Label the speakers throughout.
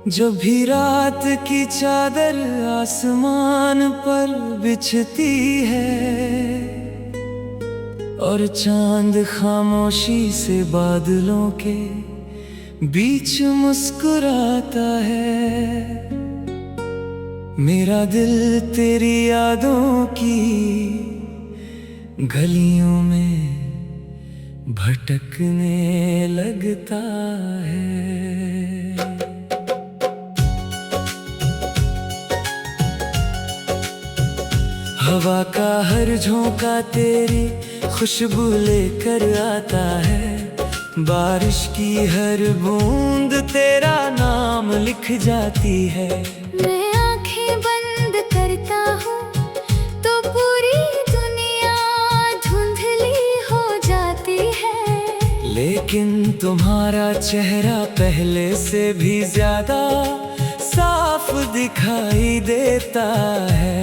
Speaker 1: जो भी रात की चादर आसमान पर बिछती है और चांद खामोशी से बादलों के बीच मुस्कुराता है, मेरा दिल तेरी यादों की गलियों में भटकने लगता है। हवा का हर झोंका तेरी खुशबू लेकर आता है, बारिश की हर बूंद तेरा नाम लिख जाती है।
Speaker 2: मैं आंखें बंद करता हूँ तो पूरी दुनिया धुंधली हो जाती है,
Speaker 1: लेकिन तुम्हारा चेहरा पहले से भी ज्यादा साफ दिखाई देता है।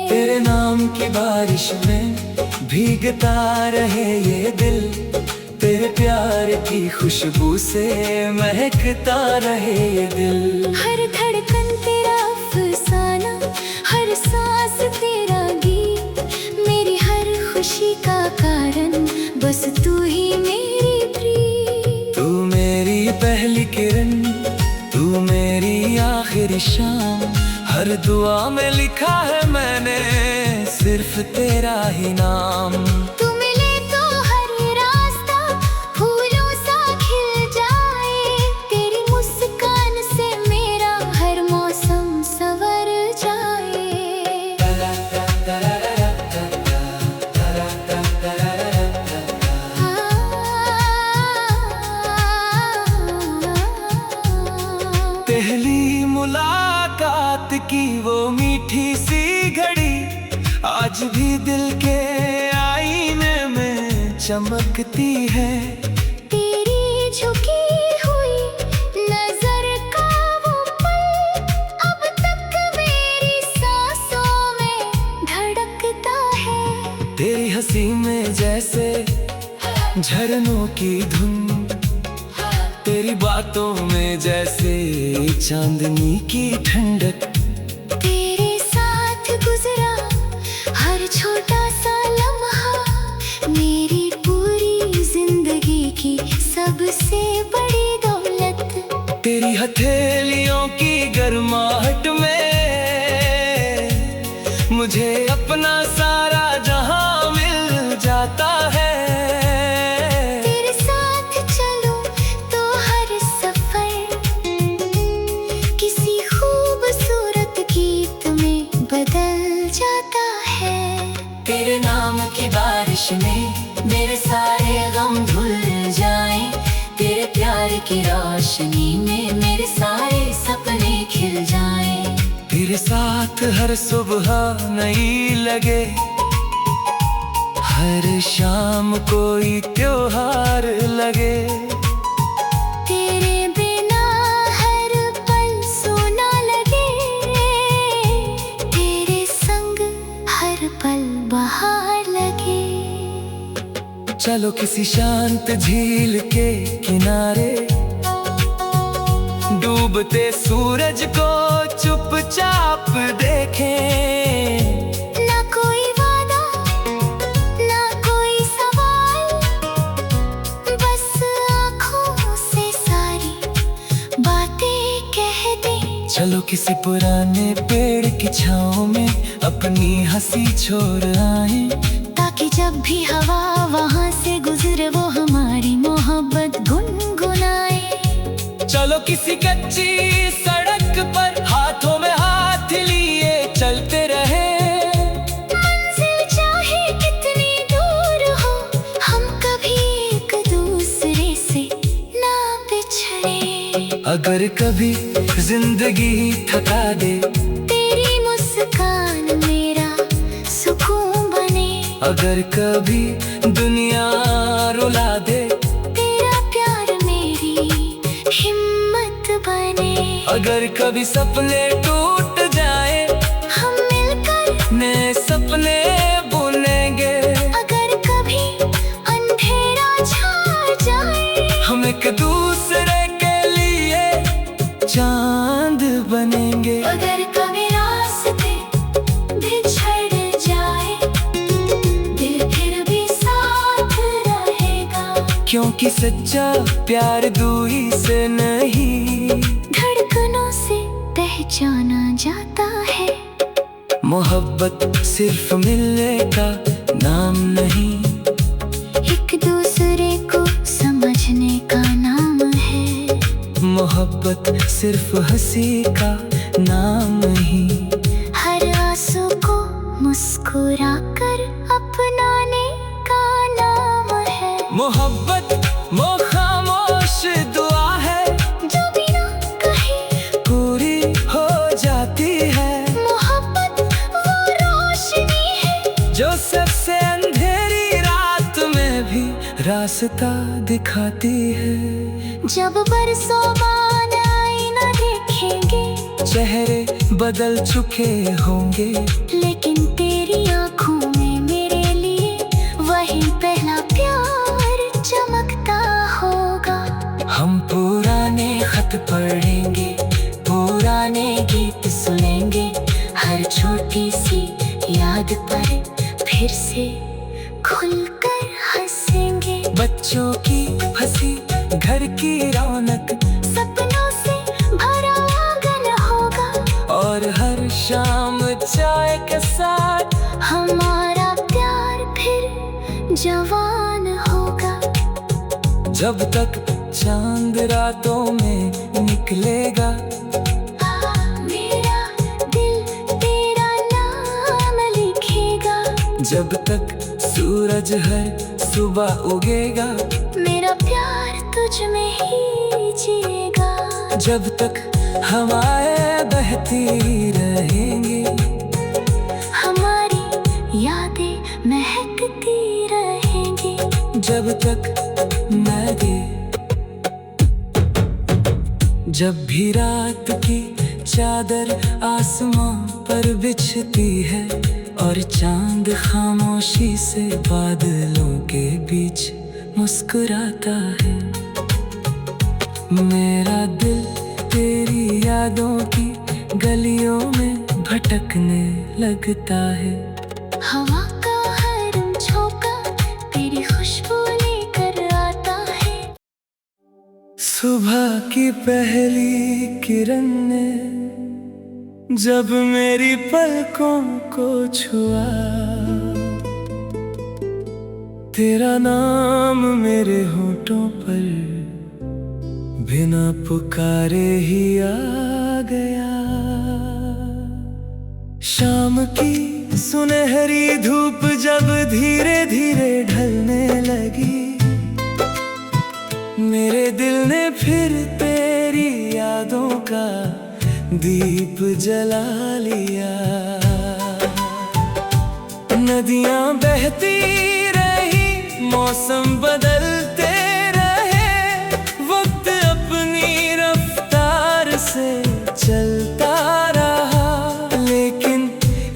Speaker 1: तेरे नाम की बारिश में भीगता रहे ये दिल, तेरे प्यार की खुशबू से महकता रहे ये दिल।
Speaker 2: हर धड़कन तेरा अफसाना, हर सांस तेरा गीत, मेरी हर खुशी का कारण बस तू ही मेरी प्रीत।
Speaker 1: तू मेरी पहली किरण, तू मेरी आखिरी शाम, हर दुआ में लिखा है मैंने सिर्फ तेरा ही नाम।
Speaker 2: तू मिले तो हर रास्ता फूलों सा खिल जाए, तेरी मुस्कान से मेरा हर मौसम संवर जाए।
Speaker 1: पहली मुलाकात की वो मीठी सी घड़ी आज भी दिल के आईने में चमकती है।
Speaker 2: तेरी झुकी हुई नजर का वो पल अब तक मेरी सांसों में धड़कता है।
Speaker 1: तेरी हंसी में जैसे झरनों की धुन, तेरी बातों में जैसे चांदनी की ठंडक।
Speaker 2: तेरे साथ गुजरा हर छोटा सा लम्हा मेरी पूरी जिंदगी की सबसे बड़ी दौलत।
Speaker 1: तेरी हथेलियों की गर्माहट में मुझे अपना सारा जहां मिल जाता है।
Speaker 2: तेरे नाम की बारिश में मेरे सारे गम धुल जाएं, तेरे प्यार की रोशनी में मेरे सारे सपने खिल जाएं।
Speaker 1: तेरे साथ हर सुबह नई लगे, हर शाम कोई त्योहार लगे।
Speaker 2: तेरे बिना हर पल सोना लगे, तेरे संग हर पल बहार लगे।
Speaker 1: चलो किसी शांत झील के किनारे डूबते सूरज को चुपचाप देखें।
Speaker 2: ना कोई वादा, ना कोई सवाल, बस आँखों से सारी बातें कह दे।
Speaker 1: चलो किसी पुराने पेड़ की छाँव में अपनी हंसी छोड़ आए,
Speaker 2: ताकि जब भी हवा वहाँ से गुजरे वो हमारी मोहब्बत गुनगुनाए।
Speaker 1: चलो किसी कच्ची सड़क पर हाथों में हाथ लिए चलते रहे,
Speaker 2: मंजिल चाहे कितनी दूर हो हम कभी एक दूसरे से ना बिछड़े।
Speaker 1: अगर कभी जिंदगी थका दे,
Speaker 2: तेरी मुस्कान मेरा सुकून बने।
Speaker 1: अगर कभी दुनिया रुला दे,
Speaker 2: तेरा प्यार मेरी
Speaker 1: अगर कभी सपने टूट जाए,
Speaker 2: हम मिलकर
Speaker 1: नए सपने बुनेंगे।
Speaker 2: अगर कभी अंधेरा छा जाए,
Speaker 1: हम एक दूसरे के लिए चांद बनेंगे।
Speaker 2: अगर कभी रास्ते बिछड़ जाए, दिल फिर भी साथ रहेगा।
Speaker 1: क्योंकि सच्चा प्यार दूरी से नहीं,
Speaker 2: धड़कनों से पहचाना जाता है।
Speaker 1: मोहब्बत सिर्फ मिलने का नाम नहीं,
Speaker 2: एक दूसरे को समझने का नाम है।
Speaker 1: मोहब्बत सिर्फ हंसी का नाम नहीं,
Speaker 2: हर आंसू को मुस्कुरा कर अपनाने का नाम है।
Speaker 1: मोहब्बत वो खामोश दुआ है,
Speaker 2: जो बिना कहे
Speaker 1: पूरी हो जाती है।
Speaker 2: मोहब्बत वो रोशनी है,
Speaker 1: जो सबसे अंधेरी रात में भी रास्ता दिखाती है।
Speaker 2: जब बरसों बाद आईना देखेंगे,
Speaker 1: चेहरे बदल चुके होंगे,
Speaker 2: लेकिन तेरी आंखों में मेरे लिए वही पहला प्यार चमकता होगा।
Speaker 1: हम पुराने खत पढ़ेंगे, पुराने गीत सुनेंगे, हर छोटी सी याद पर फिर से खुलकर हंसेंगे। बच्चों की हंसी, घर की रौनक,
Speaker 2: सपनों से भरा आंगन होगा,
Speaker 1: और हर शाम चाय के साथ
Speaker 2: हमारा प्यार फिर जवान होगा।
Speaker 1: जब तक चांद रातों में निकलेगा,
Speaker 2: मेरा दिल तेरा नाम लिखेगा।
Speaker 1: जब तक सूरज हर सुबह उगेगा,
Speaker 2: मेरा प्यार तुझ में ही जिएगा।
Speaker 1: जब तक हवाएं बहती रहेंगी,
Speaker 2: हमारी यादें महकती रहेंगी।
Speaker 1: जब तक जब भी रात की चादर आसमां पर बिछती है, और चांद खामोशी से बादलों के बीच मुस्कुराता है, मेरा दिल तेरी यादों की गलियों में भटकने लगता है।
Speaker 2: हवा का हर झोंका तेरी खुशबू लेकर आता है।
Speaker 1: सुबह की पहली किरण ने जब मेरी पलकों को छुआ, तेरा नाम मेरे होठों पर बिना पुकारे ही आ गया। शाम की सुनहरी धूप जब धीरे धीरे ढलने लगी, मेरे दिल ने फिर तेरी यादों का दीप जला लिया। नदियां बहती रही, मौसम बदलते रहे, वक्त अपनी रफ्तार से चलता रहा, लेकिन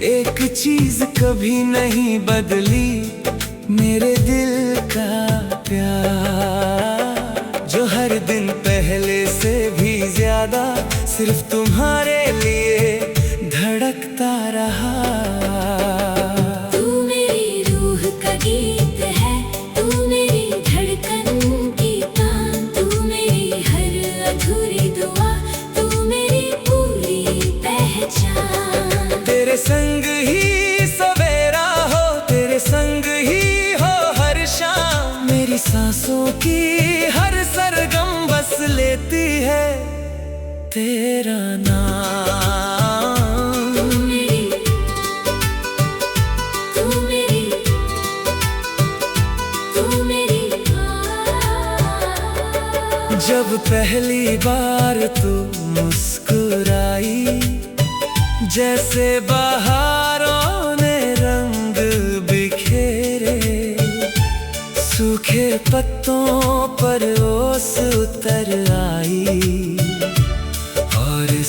Speaker 1: एक चीज कभी नहीं बदली, मेरे दिल का प्यार, जो हर दिन पहले से भी ज्यादा सिर्फ तुम्हारे लिए धड़कता रहा।
Speaker 2: तू मेरी रूह का गीत है, तू मेरी धड़कन की तान, तू मेरी हर अधूरी दुआ, तू मेरी पूरी पहचान।
Speaker 1: तेरे संग ही सवेरा हो, तेरे संग ही हो हर शाम, मेरी सांसों की हर सरगम बस लेती है तेरा नाम।
Speaker 2: तू मेरी, तू मेरी, तू मेरी
Speaker 1: जब पहली बार तू मुस्कुराई, जैसे बहारों ने रंग बिखेरे, सूखे पत्तों पर ओस उतर आई, और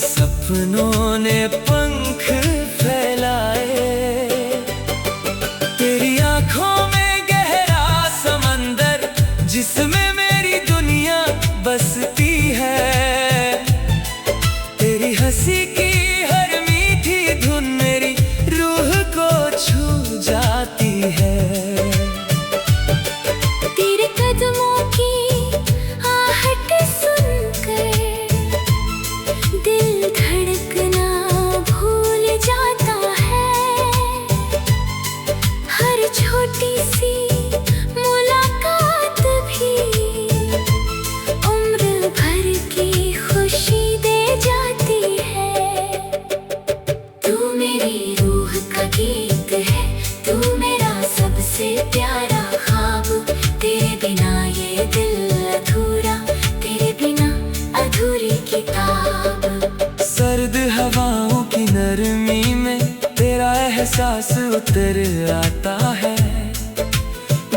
Speaker 1: एहसास उतर आता है।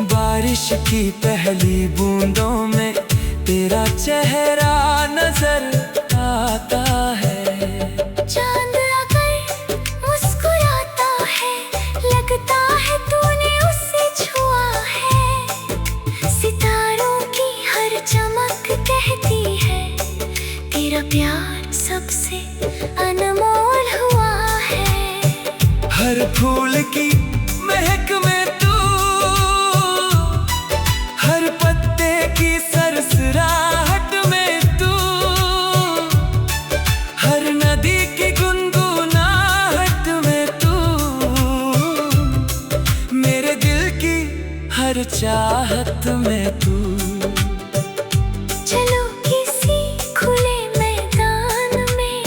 Speaker 1: बारिश की पहली बूंदों में तेरा चेहरा नजर आता है।
Speaker 2: चांद अगर मुस्कुराता है, लगता है तूने उसे छुआ है। सितारों की हर चमक कहती है, तेरा प्यार सबसे अनमोल हुआ है।
Speaker 1: हर फूल की महक में तू, हर पत्ते की सरसराहट में तू, हर नदी की गुनगुनाहट में तू, मेरे दिल की हर चाहत में तू।
Speaker 2: चलो किसी खुले मैदान में,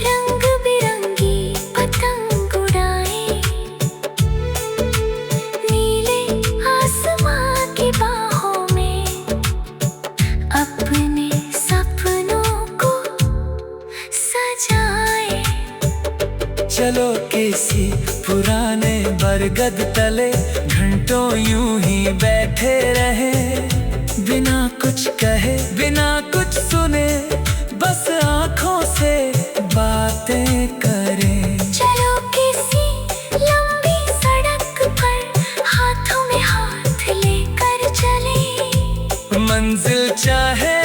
Speaker 2: रंग बिरंगी पतंग उड़ाएं। नीले आसमां की बाहों में अपने सपनों को सजाएं।
Speaker 1: चलो किसी पुराने बरगद तले घंटों यूं ही बैठे रहे, बिना कुछ कहे बिना कुछ सुने, बस आँखों से बातें करें।
Speaker 2: चलो किसी लंबी सड़क पर हाथों में हाथ लेकर चले।
Speaker 1: मंजिल चाहे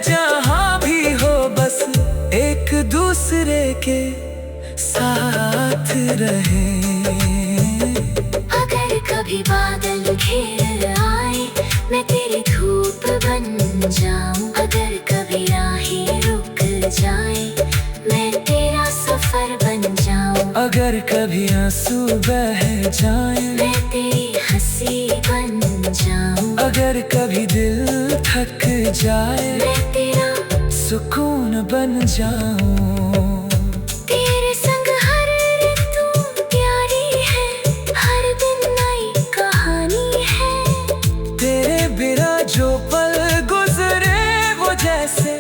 Speaker 1: जहाँ भी हो, बस एक दूसरे के साथ रहे।
Speaker 2: अगर कभी बादल घेर आए, मैं तेरी धूप बन जाऊं। अगर कभी राहें रुक जाए, मैं तेरा सफर बन जाऊं।
Speaker 1: अगर कभी आंसू बह जाए,
Speaker 2: मैं तेरी हंसी बन जाऊं।
Speaker 1: अगर कभी दिल थक जाए,
Speaker 2: मैं तेरा
Speaker 1: सुकून बन जाऊं।
Speaker 2: तेरे संग हर ऋतु प्यारी है, हर दिन नई कहानी है।
Speaker 1: तेरे बिना जो पल गुजरे, वो जैसे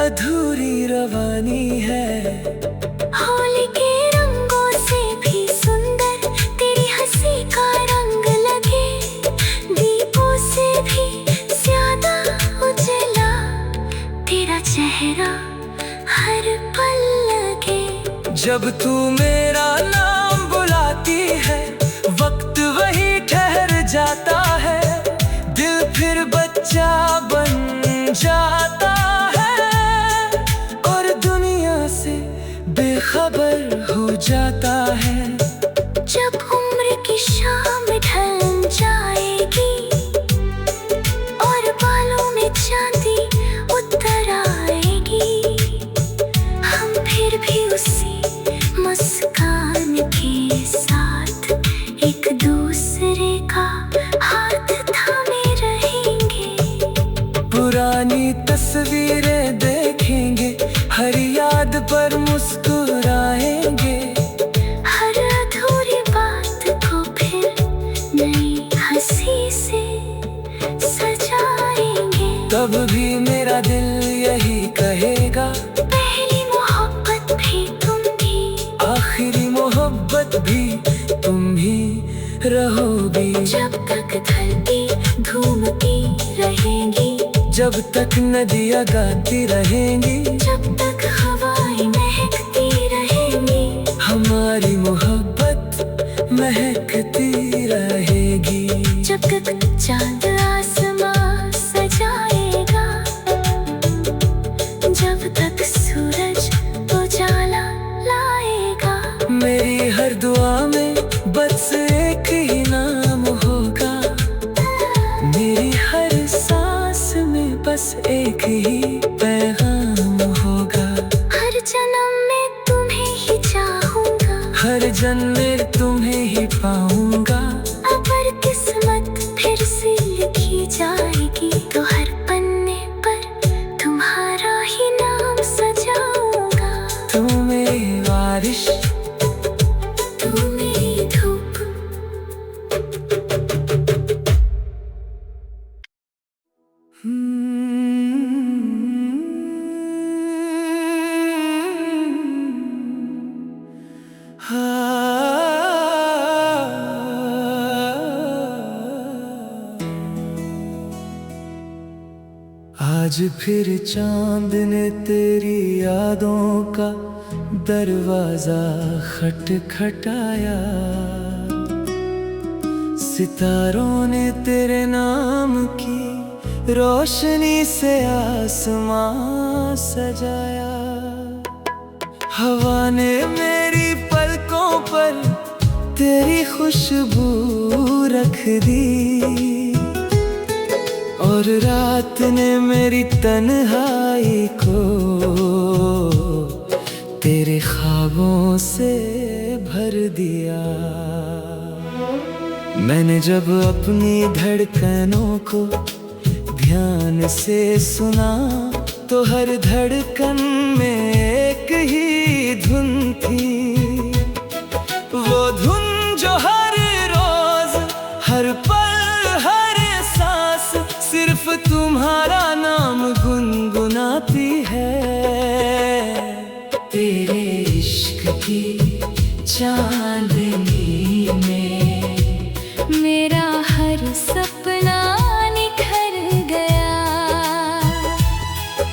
Speaker 1: अधूरी रवानी है।
Speaker 2: होली के रंगों से भी सुंदर तेरी हंसी का रंग लगे। दीपों से भी ज्यादा उजला तेरा चेहरा हर पल लगे।
Speaker 1: जब तू मेरा नाम बुलाती है, वक्त वही ठहर जाता है। दिल फिर बच्चा बन जाता है और दुनिया से बेखबर हो जाता है।
Speaker 2: जब उम्र की शाम ढल जाएगी और बालों में चांदी उतर आएगी, हम फिर भी उसी मुस्कान के साथ एक दूसरे का हाथ थामे रहेंगे।
Speaker 1: पुरानी तस्वीरें देखेंगे, हर याद पर मुस्कुराएंगे।
Speaker 2: हर अधूरी बात को फिर नई हंसी से सजाएंगे।
Speaker 1: तब भी मेरा दिल यही कहेगा,
Speaker 2: पहली मोहब्बत भी तुम भी,
Speaker 1: आखिरी मोहब्बत भी तुम ही रहोगी।
Speaker 2: जब तक धरती घूमती रहेगी,
Speaker 1: जब तक नदियाँ गाती रहेंगी,
Speaker 2: जब तक हवाएं महकती रहेंगी,
Speaker 1: हमारी मोहब्बत महकती रहेगी।
Speaker 2: जब तक चांद आसमां सजाएगा, जब तक सूरज उजाला लाएगा।
Speaker 1: मेरी हर दुआ में बस एक ही नाम होगा, मेरी हर सांस में बस एक ही पैगाम होगा।
Speaker 2: हर जन्म में तुम्हें ही चाहूंगा,
Speaker 1: हर जन्म में तुम्हें ही पाऊंगा।
Speaker 2: अगर किस्मत फिर से लिखी जाएगी, तो हर पन्ने पर तुम्हारा ही नाम सजाऊंगा।
Speaker 1: तू मेरी बारिश,
Speaker 2: तू मेरी धूप।
Speaker 1: हाँ आज फिर चांद ने तेरी यादों का दरवाजा खटखटाया। सितारों ने तेरे नाम की रोशनी से आसमां सजाया। हवा ने मेरी पलकों पर तेरी खुशबू रख दी, और रात ने मेरी तन्हाई को तेरे ख्वाबों से भर दिया। मैंने जब अपनी धड़कनों को ध्यान से सुना, तो हर धड़कन में एक ही धुन थी। वो धुन जो हर रोज, हर पल, हर सांस सिर्फ तुम्हारा नाम गुनगुनाती है। तेरे इश्क की चांदनी में
Speaker 2: मेरा हर सपना निखर गया।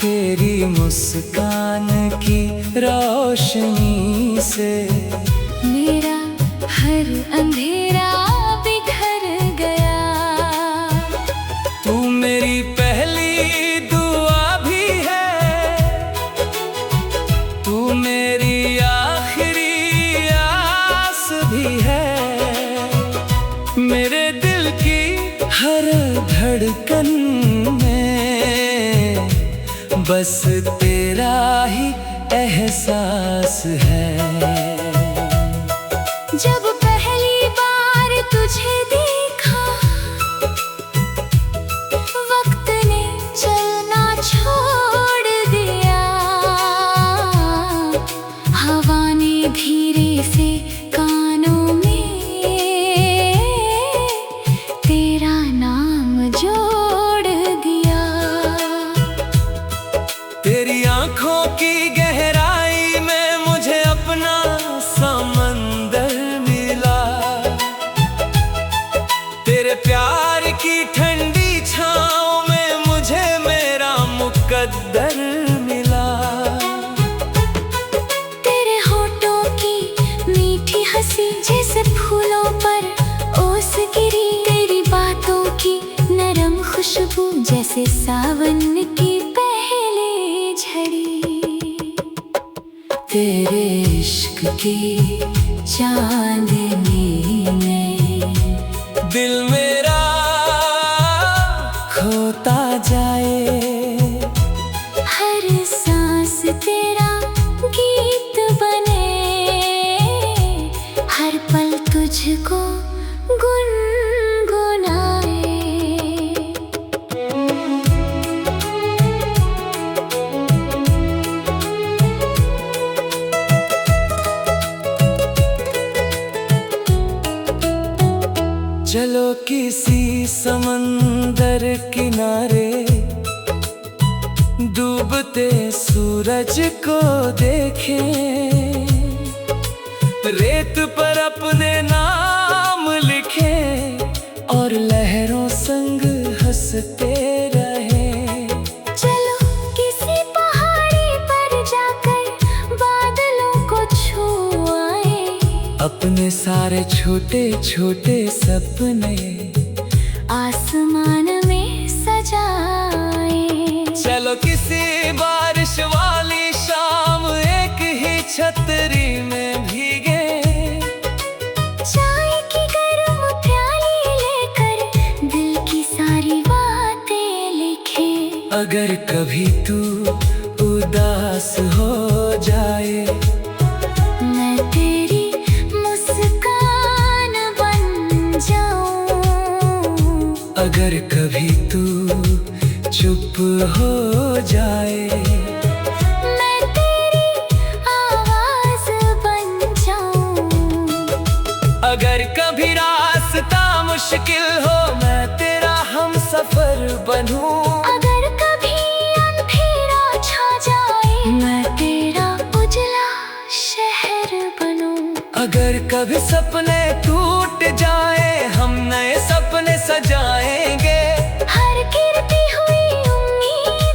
Speaker 1: तेरी मुस्कान की रोशनी से
Speaker 2: मेरा हर अंधेरा बिखर गया।
Speaker 1: तू मेरी पहली दुआ भी है, तू मेरी आखिरी आस भी है। मेरे दिल की हर धड़कन में बस तेरा ही एहसास है।
Speaker 2: जब पहली बार तुझे देखा, वक्त ने चलना छोड़ दिया। हवा ने धीरे से कानों में तेरा नाम जोड़ दिया।
Speaker 1: तेरी आंखों की गहराई में मुझे अपना समंदर मिला। तेरे प्यार की ठंडी छाँव में मुझे मेरा मुकद्दर मिला।
Speaker 2: तेरे होठों की मीठी हंसी जैसे फूलों पर ओस गिरी। तेरी बातों की नरम खुशबू जैसे सावन की पहली झड़ी।
Speaker 1: तेरे इश्क की चांदनी में दिल मेरा खोता जाए।
Speaker 2: हर सांस तेरा गीत बने, हर पल तुझको गुनगुनाए।
Speaker 1: चलो किसी समंदर किनारे डूबते सूरज को देखें। रेत पर अपने नाम लिखें और लहरों संग हंसते रहें।
Speaker 2: चलो किसी पहाड़ी पर जाकर बादलों को छू आए।
Speaker 1: अपने सारे छोटे छोटे सपने
Speaker 2: आसमान में सजाए।
Speaker 1: चलो किसी बारिश वाली शाम एक ही छतरी में भीगे।
Speaker 2: चाय की गर्म प्याली लेकर दिल की सारी बातें लिखे।
Speaker 1: अगर कभी तू उदास हो जाए,
Speaker 2: मैं तेरी मुस्कान बन जाऊं।
Speaker 1: अगर कभी तू चुप हो जाए,
Speaker 2: मैं तेरी आवाज बन जाऊं।
Speaker 1: अगर कभी रास्ता मुश्किल हो, मैं तेरा हमसफर बनूं।
Speaker 2: अगर कभी अंधेरा छा जाए, मैं तेरा उजला शहर बनूं।
Speaker 1: अगर कभी सपने टूट जाए, हम नए सपने सजाएंगे।
Speaker 2: हर गिरती हुई उम्मीद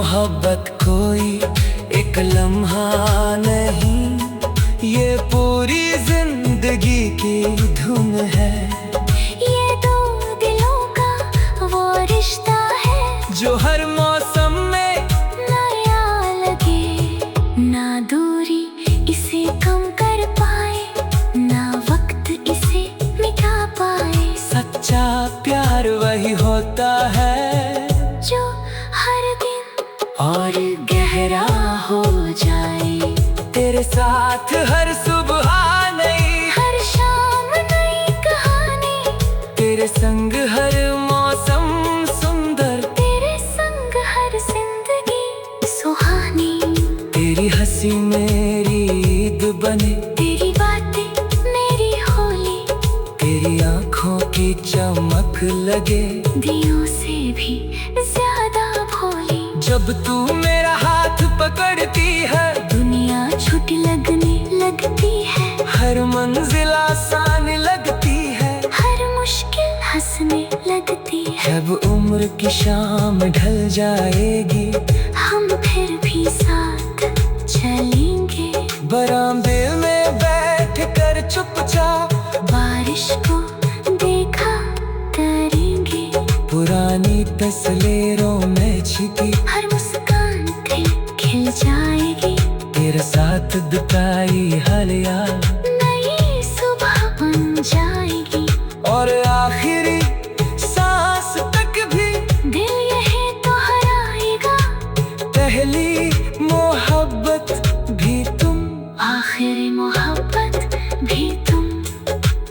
Speaker 1: मोहब्बत कोई एक लम्हा नहीं, ये पूरी जिंदगी की धुन है।
Speaker 2: ये दो दिलों का वो रिश्ता है
Speaker 1: जो हर मौसम में
Speaker 2: नया लगे। ना दूरी इसे कम कर पाए, ना वक्त इसे मिटा पाए।
Speaker 1: सच्चा प्यार वही होता है
Speaker 2: जो हर दिन
Speaker 1: और
Speaker 2: गहरा हो जाए।
Speaker 1: तेरे साथ हर सुबह नई,
Speaker 2: हर शाम नई कहानी।
Speaker 1: तेरे संग हर मौसम सुंदर,
Speaker 2: तेरे संग हर जिंदगी सुहानी।
Speaker 1: तेरी हंसी मेरी ईद बने,
Speaker 2: तेरी बातें मेरी होली।
Speaker 1: तेरी आंखों की चमक लगे
Speaker 2: दियों से भी ज्यादा भोली।
Speaker 1: जब तू मेरा हाथ पकड़ती है,
Speaker 2: दुनिया छोटी लगने लगती है।
Speaker 1: हर मंजिल आसान लगती है,
Speaker 2: हर मुश्किल हंसने लगती है।
Speaker 1: जब उम्र की शाम ढल जाएगी,
Speaker 2: हम फिर भी साथ चलेंगे।
Speaker 1: बरामदे में बैठ कर चुपचाप
Speaker 2: बारिश को देखा करेंगे।
Speaker 1: पुरानी तस्वीरों में छिपी
Speaker 2: हर मुस्कान फिर खिल जाएगी।
Speaker 1: तेरे साथ बिताई हर याद
Speaker 2: नई सुबह बन जाएगी।
Speaker 1: और आखिरी सांस तक भी
Speaker 2: दिल यही तो हराएगा।
Speaker 1: पहली मोहब्बत भी तुम,
Speaker 2: आखिरी मोहब्बत भी तुम।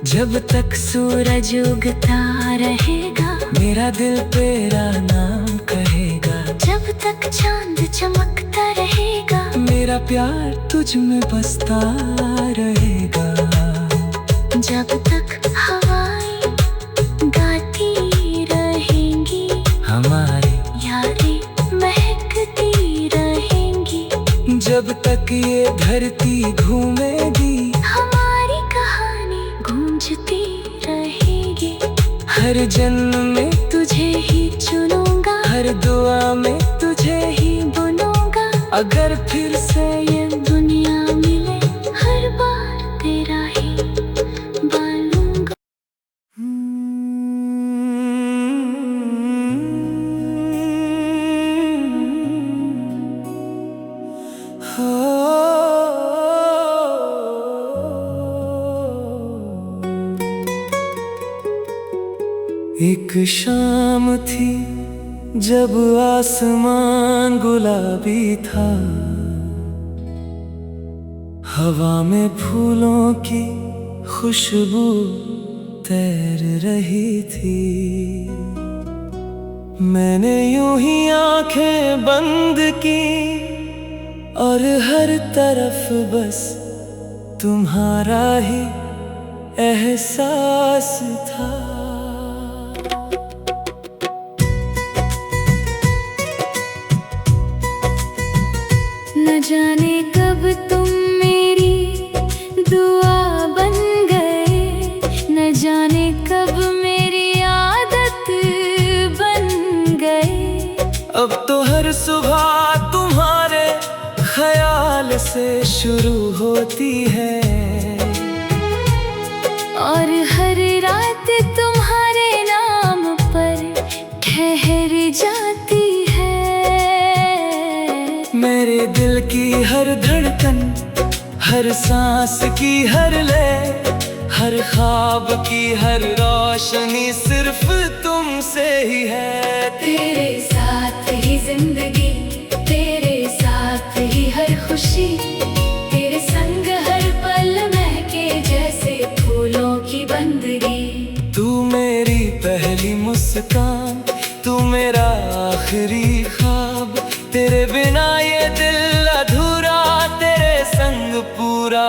Speaker 1: जब तक सूरज उगता रहेगा, मेरा दिल तेरा नाम कहेगा।
Speaker 2: जब तक चांद चमकता रहेगा,
Speaker 1: मेरा प्यार तुझ में बसता रहेगा।
Speaker 2: जब तक हवाएं गाती रहेंगी,
Speaker 1: हमारी
Speaker 2: यादें महकती रहेंगी।
Speaker 1: जब तक ये धरती घूमेगी,
Speaker 2: हमारी कहानी गूंजती रहेगी।
Speaker 1: हर जन्म में
Speaker 2: तुझे ही चुनूंगा,
Speaker 1: हर दुआ में तुझे ही
Speaker 2: बुनूंगा।
Speaker 1: अगर फिर से ये
Speaker 2: दुनिया मिले, हर बार तेरा ही बनूंगा।
Speaker 1: एक शाम थी जब आसमान गुलाबी था, हवा में फूलों की खुशबू तैर रही थी। मैंने यूं ही आंखें बंद की और हर तरफ बस तुम्हारा ही एहसास था।
Speaker 2: न जाने कब तुम मेरी दुआ बन गए, न जाने कब मेरी आदत बन गए।
Speaker 1: अब तो हर सुबह तुम्हारे ख्याल से शुरू होती है,
Speaker 2: और हर रात तुम्हारे नाम पर ठहर जाती है।
Speaker 1: मेरे दिल की हर धड़कन, हर सांस की हर लय, हर ख्वाब की हर रोशनी सिर्फ तुमसे ही है।
Speaker 2: तेरे साथ ही जिंदगी, तेरे साथ ही हर खुशी, तेरे संग हर पल महके जैसे फूलों की बंदगी।
Speaker 1: तू मेरी पहली मुस्कान, तू मेरा आखिरी ख्वाब, तेरे बिना ये दिल अधूरा, तेरे संग पूरा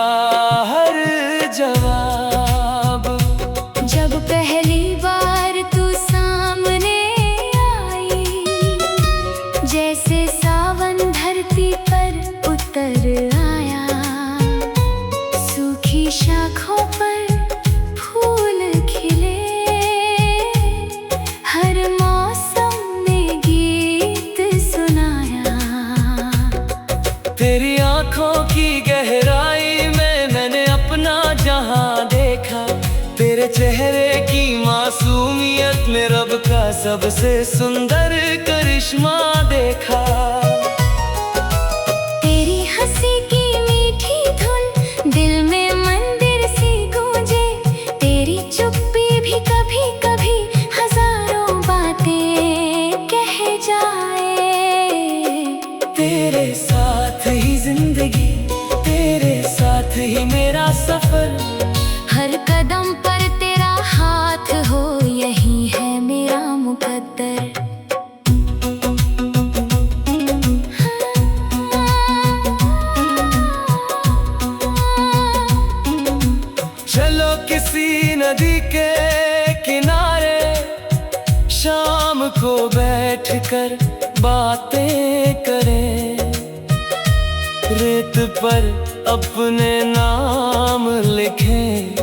Speaker 1: हर जवाब।
Speaker 2: जब पहली बार तू सामने आई, जैसे सावन धरती पर उतर आया। सूखी शाखों पर फूल खिले, हर मौसम में गीत सुनाया।
Speaker 1: कुदरत में रब का सबसे सुंदर करिश्मा देखा।
Speaker 2: तेरी हंसी की मीठी धुन दिल में मंदिर सी गूंजे, तेरी चुप्पी भी कभी कभी हजारों बातें कह जाए।
Speaker 1: तेरे साथ ही जिंदगी, तेरे साथ ही मेरा सफर,
Speaker 2: हर कदम पर तेरा हाथ हो, यही है मेरा मुकद्दर।
Speaker 1: चलो किसी नदी के किनारे शाम को बैठकर बातें करें, रेत पर अपने नाम लिखें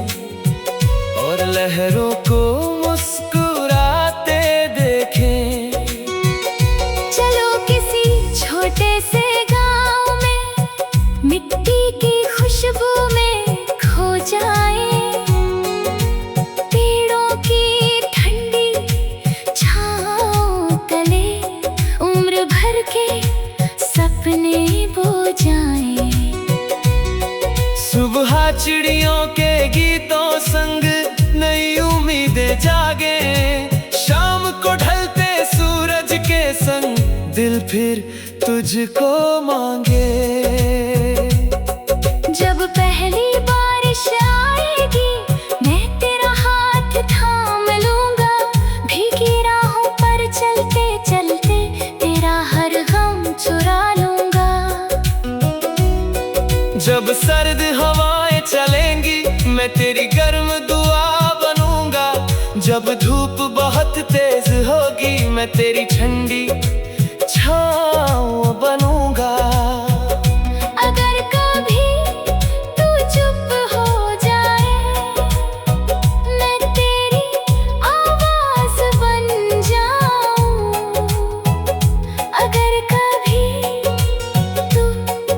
Speaker 1: और लहरों को मुस्कुराते देखें।
Speaker 2: चलो किसी छोटे से गांव में मिट्टी की खुशबू में खो जाए, पेड़ों की ठंडी छाँव तले उम्र भर के सपने बो जाए।
Speaker 1: सुबह चिड़ियों के गीतों संग नई उम्मीदें जागे, शाम को ढलते सूरज के संग दिल फिर तुझको मांगे।
Speaker 2: जब पहली बारिश आएगी मैं तेरा हाथ थाम लूंगा, भीगी राहों पर चलते चलते तेरा हर गम चुरा लूंगा।
Speaker 1: जब सर्द हवाएं चलेंगी मैं तेरी गर्म दुआ बनूंगा, जब धूप बहुत तेज होगी मैं तेरी ठंडी छाँव बनूंगा।
Speaker 2: अगर कभी तू चुप हो जाए मैं तेरी आवाज बन जाऊं, अगर कभी तू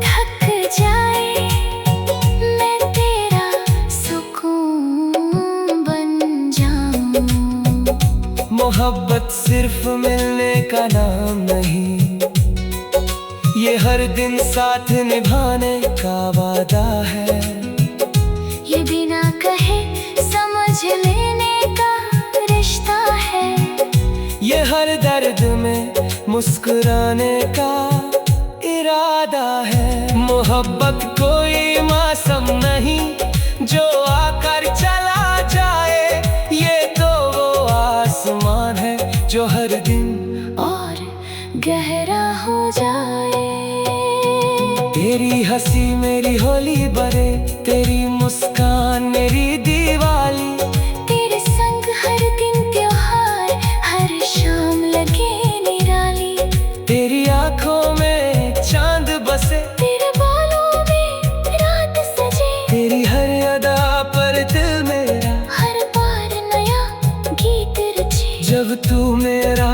Speaker 2: थक जाए मैं तेरा सुकून बन जाऊं।
Speaker 1: मोहब्बत सिर्फ मिलने का नाम नहीं, ये हर दिन साथ निभाने का वादा है।
Speaker 2: ये बिना कहे समझ लेने का रिश्ता है,
Speaker 1: ये हर दर्द में मुस्कुराने का इरादा है। मोहब्बत कोई मौसम नहीं जो आकर चला जाए, ये तो वो आसमान है जो हर दिन
Speaker 2: और गहरा हो जाए।
Speaker 1: तेरी हंसी मेरी होली बरे, तेरी मुस्कान मेरी दिवाली,
Speaker 2: तेरे संग हर दिन त्योहार, हर शाम लगे निराली।
Speaker 1: तेरी आंखों में चांद बसे,
Speaker 2: तेरे बालों में रात सजे,
Speaker 1: तेरी हर अदा पर दिल मेरा
Speaker 2: हर बार नया गीत रचे।
Speaker 1: जब तू मेरा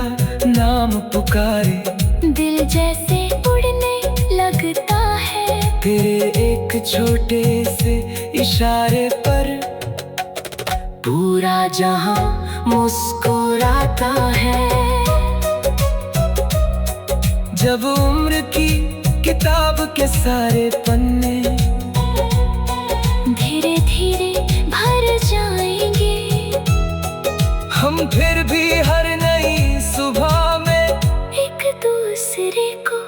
Speaker 1: नाम पुकारे
Speaker 2: दिल जैसे उड़ने लगता है,
Speaker 1: तेरे एक छोटे से इशारे पर पूरा जहां मुस्कुराता है। जब उम्र की किताब के सारे पन्ने
Speaker 2: धीरे धीरे भर जाएंगे,
Speaker 1: हम फिर भी हर नई सुबह में
Speaker 2: एक दूसरे को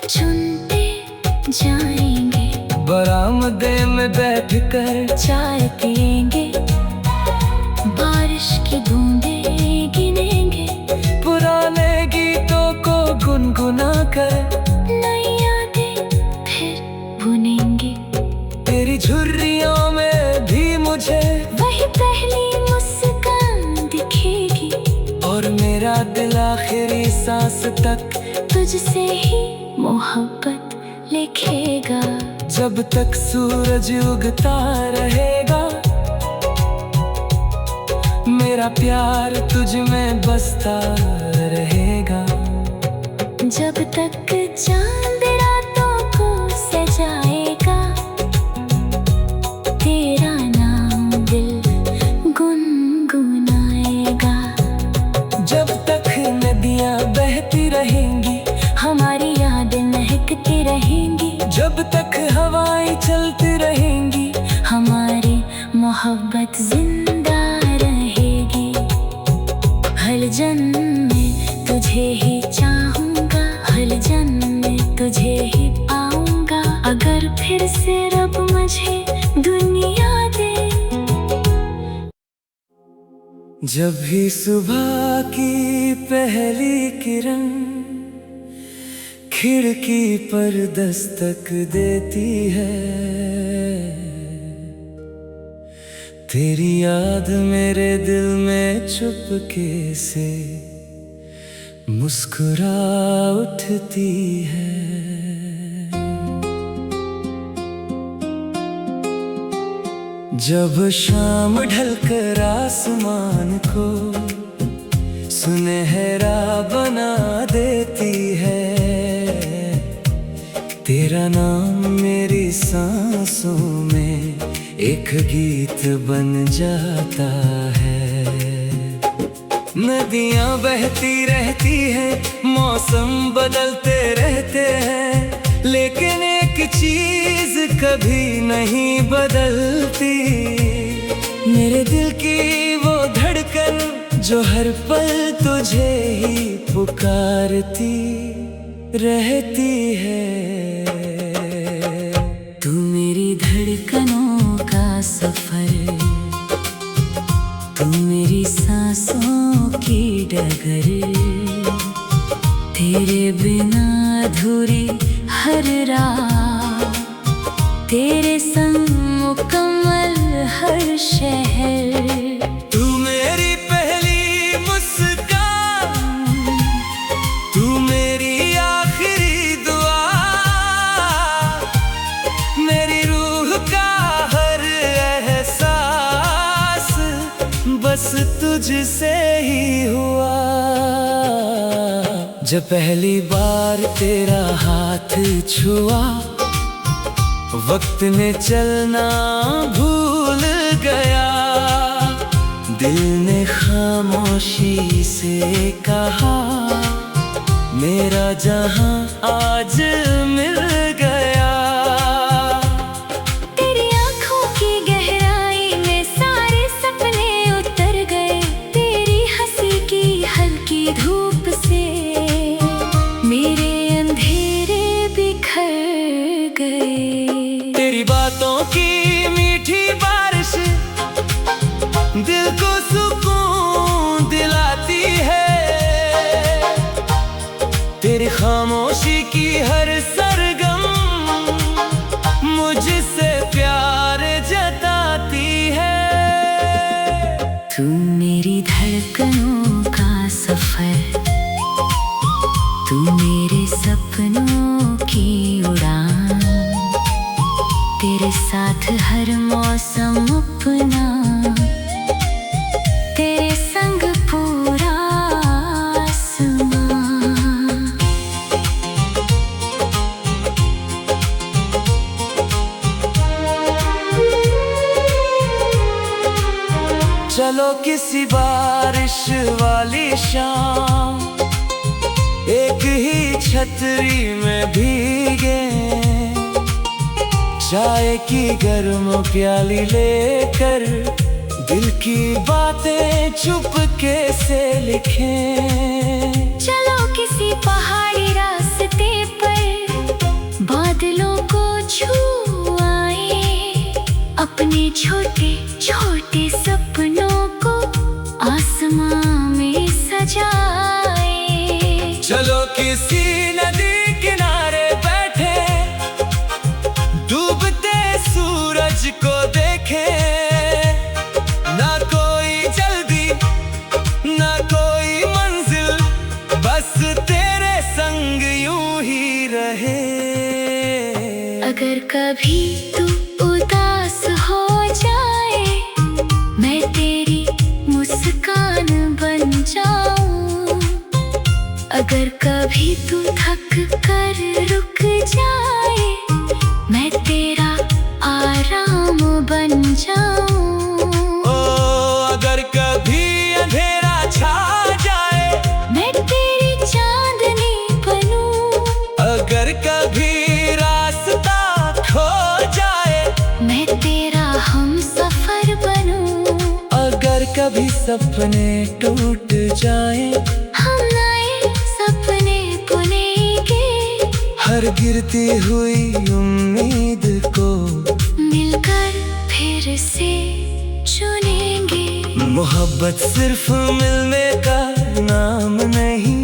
Speaker 2: चुनते जाएंगे।
Speaker 1: बरामदे में बैठकर
Speaker 2: चाय पिएंगे, बारिश की बूंदें गिनेंगे,
Speaker 1: पुराने गीतों को गुनगुना कर
Speaker 2: नई यादें फिर बुनेंगे।
Speaker 1: तेरी झुर्रियों में भी मुझे
Speaker 2: वही पहली मुस्कान दिखेगी,
Speaker 1: और मेरा दिल आखिरी सांस तक
Speaker 2: तुझसे ही मोहब्बत लिखेगा।
Speaker 1: जब तक सूरज उगता रहेगा मेरा प्यार तुझ में बसता रहेगा।
Speaker 2: जब तक चांद रातों को सजाएगा, तेरा नाम दिल गुनगुनाएगा।
Speaker 1: जब तक हवाएं चलती रहेंगी
Speaker 2: हमारी मोहब्बत जिंदा रहेगी। हर जन्म में तुझे ही चाहूंगा, हर जन्म में तुझे ही पाऊंगा। अगर फिर से रब मुझे दुनिया दे।
Speaker 1: जब भी सुबह की पहली किरण खिड़की पर दस्तक देती है, तेरी याद मेरे दिल में चुपके से मुस्कुरा उठती है। जब शाम ढलकर आसमान को सुनहरा बना देती है, तेरा नाम मेरी सांसों में एक गीत बन जाता है। नदियां बहती रहती हैं, मौसम बदलते रहते हैं, लेकिन एक चीज कभी नहीं बदलती, मेरे दिल की वो धड़कन जो हर पल तुझे ही पुकारती रहती है।
Speaker 2: तू मेरी धड़कनों का सफर, तू मेरी सांसों की डगर, तेरे बिना अधूरी हर रात, तेरे संग मुकम्मल हर शहर।
Speaker 1: तू मेरी पहली मुस्कान, तू मेरी आखिरी दुआ, मेरी रूह का हर एहसास बस तुझसे ही हुआ। जब पहली बार तेरा हाथ छुआ, वक्त ने चलना भूल गया, दिल ने खामोशी से कहा, मेरा जहां आज मिल गया।
Speaker 2: तेरी आंखों की गहराई में सारे सपने उतर गए, तेरी हंसी की हल्की धूप से मेरे अंधेरे बिखर गए।
Speaker 1: तेरी बातों की मीठी बारिश दिल को सुकून दिलाती है, तेरी खामोशी की हर सरगम मुझसे प्यार जताती है।
Speaker 2: तू मेरी धड़कनों का सफर, तू मेरे सपनों की उड़ान, तेरे साथ हर मौसम अपना, तेरे संग पूरा आसमां।
Speaker 1: चलो किसी बारिश वाली शाम एक ही छतरी में भीगे, चाय की गर्म प्याली लेकर दिल की बातें चुपके से लिखें।
Speaker 2: चलो किसी पहाड़ी रास्ते पर बादलों को छू आए, अपने छोटे छोटे सपनों को आसमां में सजाए।
Speaker 1: चलो किसी नदी किनारे बैठे डूबते सूरज को देखें, ना कोई जल्दी ना कोई मंजिल, बस तेरे संग यूं ही रहे।
Speaker 2: अगर कभी तू उदास हो जाए, मैं तेरी मुस्कान बन जाऊं। अगर कभी तू थक कर रुक जाए, मैं तेरा आराम बन जाऊं।
Speaker 1: ओ अगर कभी अंधेरा छा जाए,
Speaker 2: मैं तेरी चांदनी बनूं।
Speaker 1: अगर कभी रास्ता सपने टूट जाएं,
Speaker 2: हम नए सपने बुनेंगे।
Speaker 1: हर गिरती हुई उम्मीद को
Speaker 2: मिलकर फिर से चुनेंगे।
Speaker 1: मोहब्बत सिर्फ मिलने का नाम नहीं,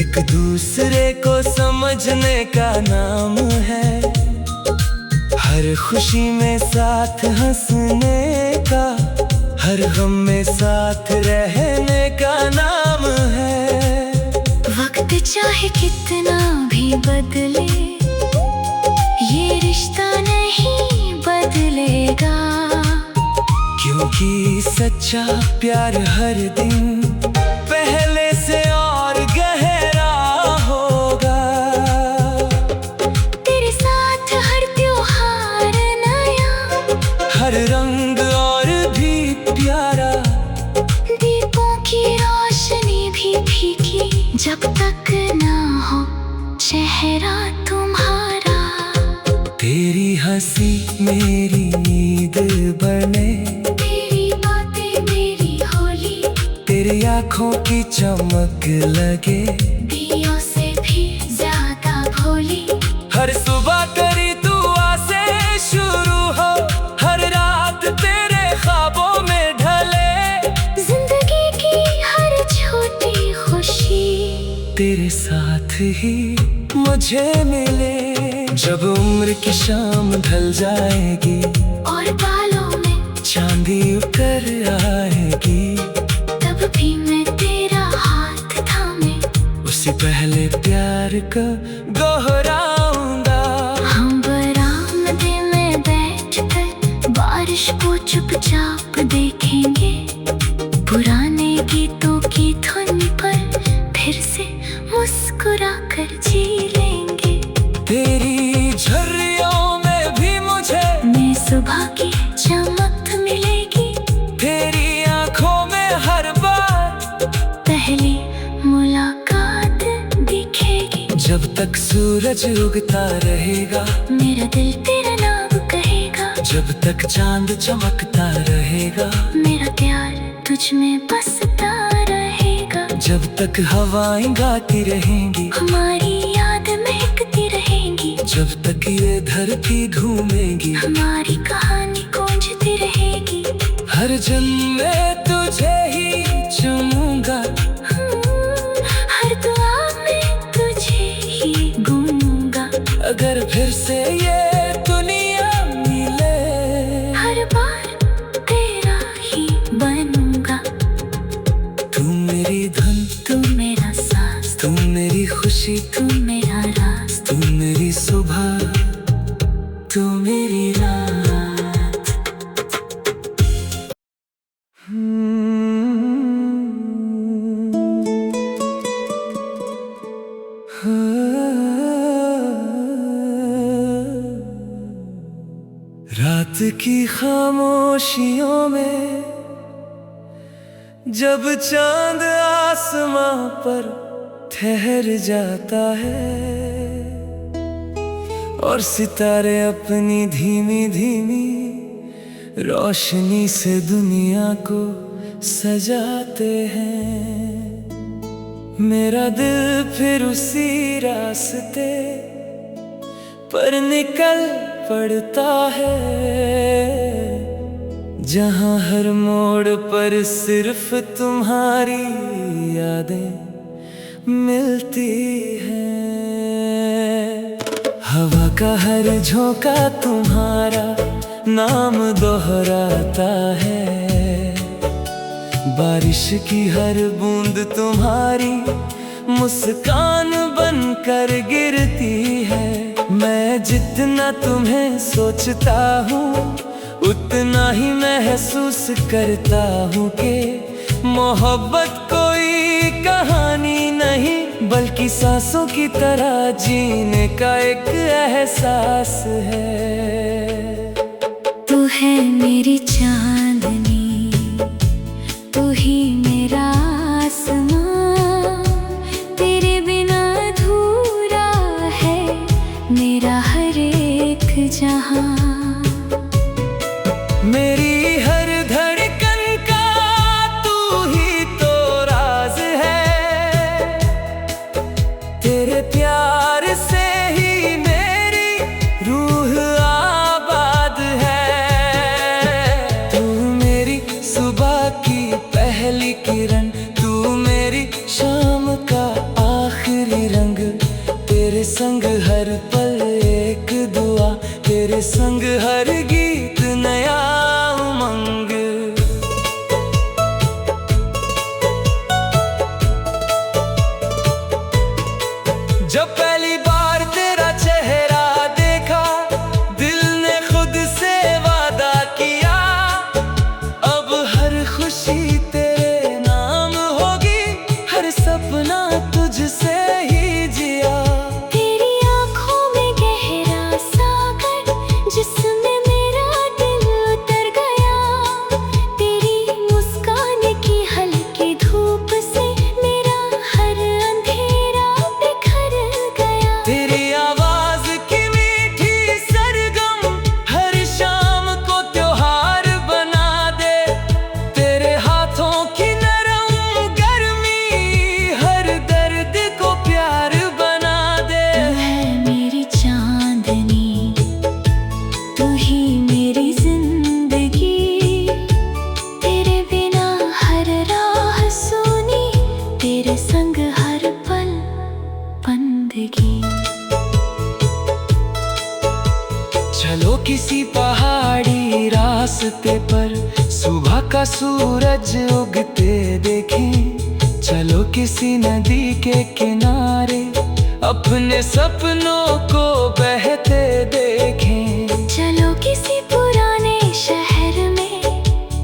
Speaker 1: एक दूसरे को समझने का नाम है। हर खुशी में साथ हंसने का, हर गम में साथ रहने का नाम है।
Speaker 2: वक्त चाहे कितना भी बदले, ये रिश्ता नहीं बदलेगा।
Speaker 1: क्योंकि सच्चा प्यार हर दिन पहले से और गहरा होगा।
Speaker 2: तेरे साथ हर त्योहार नया,
Speaker 1: हर रंग और भी प्यारा,
Speaker 2: दीपों की रोशनी भी फीकी, जब तक ना हो चेहरा तुम्हारा।
Speaker 1: तेरी हंसी मेरी नींद बने,
Speaker 2: तेरी बातें मेरी होली,
Speaker 1: तेरी आँखों की चमक लगे
Speaker 2: दियों से भी ज्यादा भोली।
Speaker 1: हर सुबह करी दुआ से शुरू हो, हर रात तेरे ख्वाबों में ढले।
Speaker 2: जिंदगी की हर छोटी खुशी
Speaker 1: तेरे साथ ही मुझे मिले। जब उम्र की शाम ढल जाएगी
Speaker 2: और बालों में
Speaker 1: चांदी उतर आएगी,
Speaker 2: तब भी मैं तेरा हाथ थामे
Speaker 1: उसी पहले प्यार का दोहराऊंगा।
Speaker 2: हम बरामदे में बैठकर बारिश को चुपचाप देखेंगे। पुराने गीतों की धुन पर फिर से मुस्कुरा कर जी लेंगे।
Speaker 1: तेरी झर्रियों में भी मुझे
Speaker 2: मैं सुबह की चमक मिलेगी,
Speaker 1: तेरी आंखों में हर बार
Speaker 2: पहली मुलाकात दिखेगी।
Speaker 1: जब तक सूरज उगता रहेगा,
Speaker 2: मेरा दिल तेरा नाम कहेगा।
Speaker 1: जब तक चांद चमकता रहेगा,
Speaker 2: मेरा प्यार तुझ में बसता रहेगा।
Speaker 1: जब तक हवाएं गाती रहेंगी,
Speaker 2: हमारी याद महकती रहेंगी।
Speaker 1: जब तक ये धरती घूमेगी,
Speaker 2: हमारी कहानी गूंजती रहेगी।
Speaker 1: हर जन्म में तुझे ही चुनूंगा,
Speaker 2: हर दुआ में तुझे ही गूंजूंगा।
Speaker 1: अगर फिर से ये दुनिया मिले,
Speaker 2: हर बार तेरा ही बनूंगा।
Speaker 1: तू मेरी धुन,
Speaker 2: तू मेरा सांस,
Speaker 1: तू मेरी खुशी,
Speaker 2: तू मेरा राज,
Speaker 1: तू मेरी सुबह, तू मेरी रात। रात की खामोशियों में जब चांद आसमां पर ठहर जाता है और सितारे अपनी धीमी धीमी रोशनी से दुनिया को सजाते हैं, मेरा दिल फिर उसी रास्ते पर निकल पड़ता है जहाँ हर मोड़ पर सिर्फ तुम्हारी यादें मिलती हैं। हवा का हर झोंका तुम्हारा नाम दोहराता है, बारिश की हर बूंद तुम्हारी मुस्कान बनकर गिरती है। मैं जितना तुम्हें सोचता हूँ उतना ही महसूस करता हूँ कि मोहब्बत कोई कहानी नहीं बल्कि सांसों की तरह जीने का एक एहसास है।
Speaker 2: तू है मेरी चांदनी, तू ही मेरा आसमां, तेरे बिना अधूरा है मेरा हर एक जहां।
Speaker 1: मेरी हर धड़कन का मेरी शाम का आखिरी रंग, तेरे संग हर पल एक दुआ, तेरे संग हर गीत नया उमंग। जब पहली बार तेरा चेहरा देखा, दिल ने खुद से वादा किया, अब हर खुशी तेरे नाम होगी, हर सपना तुझसे ही जिया।
Speaker 2: तेरी आँखों में गहरा सागर, जिसमें मेरा दिल उतर गया, तेरी मुस्कान की हल्की धूप से मेरा हर अंधेरा बिखर गया।
Speaker 1: तेरी आवाज की मीठी सरगम हर शाम को त्योहार बना दे, तेरे हाथों की नरम गर्मी हर दर्द को प्यार बना दे।
Speaker 2: तू है मेरी चांदनी, तू ही मेरी जिंदगी, तेरे बिना हर राह सूनी, तेरे संग हर पल बंदगी।
Speaker 1: चलो किसी पहाड़ी रास्ते पर सुबह का सूरज उगते देखें, चलो किसी नदी के किनारे अपने सपनों को बहते देखें।
Speaker 2: चलो किसी पुराने शहर में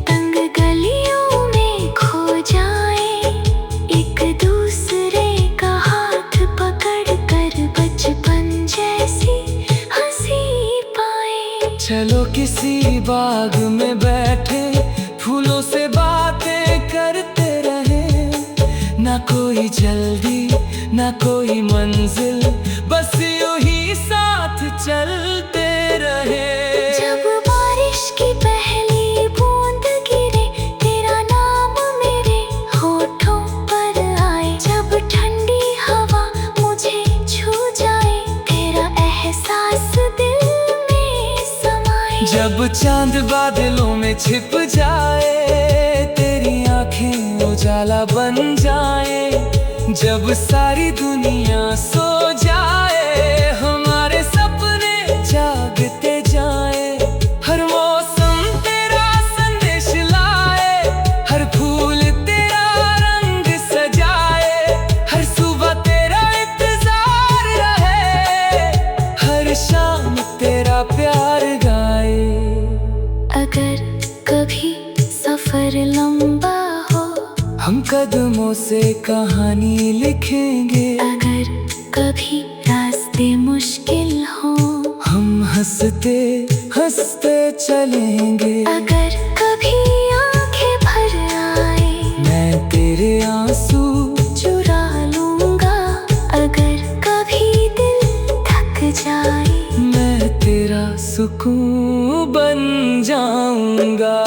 Speaker 2: तंग गलियों में खो जाए, एक दूसरे का हाथ पकड़ कर बचपन जैसी हंसी पाए।
Speaker 1: चलो किसी बाग में बैठे फूलों से बातें करते रहे, ना कोई जल्दी ना कोई मंजिल, बस यूं ही साथ चलते रहे।
Speaker 2: जब बारिश की पहली बूंद गिरे, तेरा नाम मेरे होठों पर आए, जब ठंडी हवा मुझे छू जाए, तेरा एहसास दिल में समाए।
Speaker 1: जब चांद बादलों में छिप जाए, तेरी आंखें उजाला बन जाए, जब सारी दुनिया सो जाए, हमारे सपने जागते जाए। हर मौसम तेरा संदेश लाए, हर फूल तेरा रंग सजाए, हर सुबह तेरा इंतजार रहे, हर शाम तेरा प्यार गाए।
Speaker 2: अगर कभी सफर लंबा हो,
Speaker 1: हम कदमों से कहानी लिखेंगे,
Speaker 2: अगर कभी रास्ते मुश्किल हो,
Speaker 1: हम हंसते हंसते चलेंगे।
Speaker 2: अगर कभी आंखें भर आए,
Speaker 1: मैं तेरे आंसू
Speaker 2: चुरा लूंगा, अगर कभी दिल थक जाए,
Speaker 1: मैं तेरा सुकून बन जाऊंगा।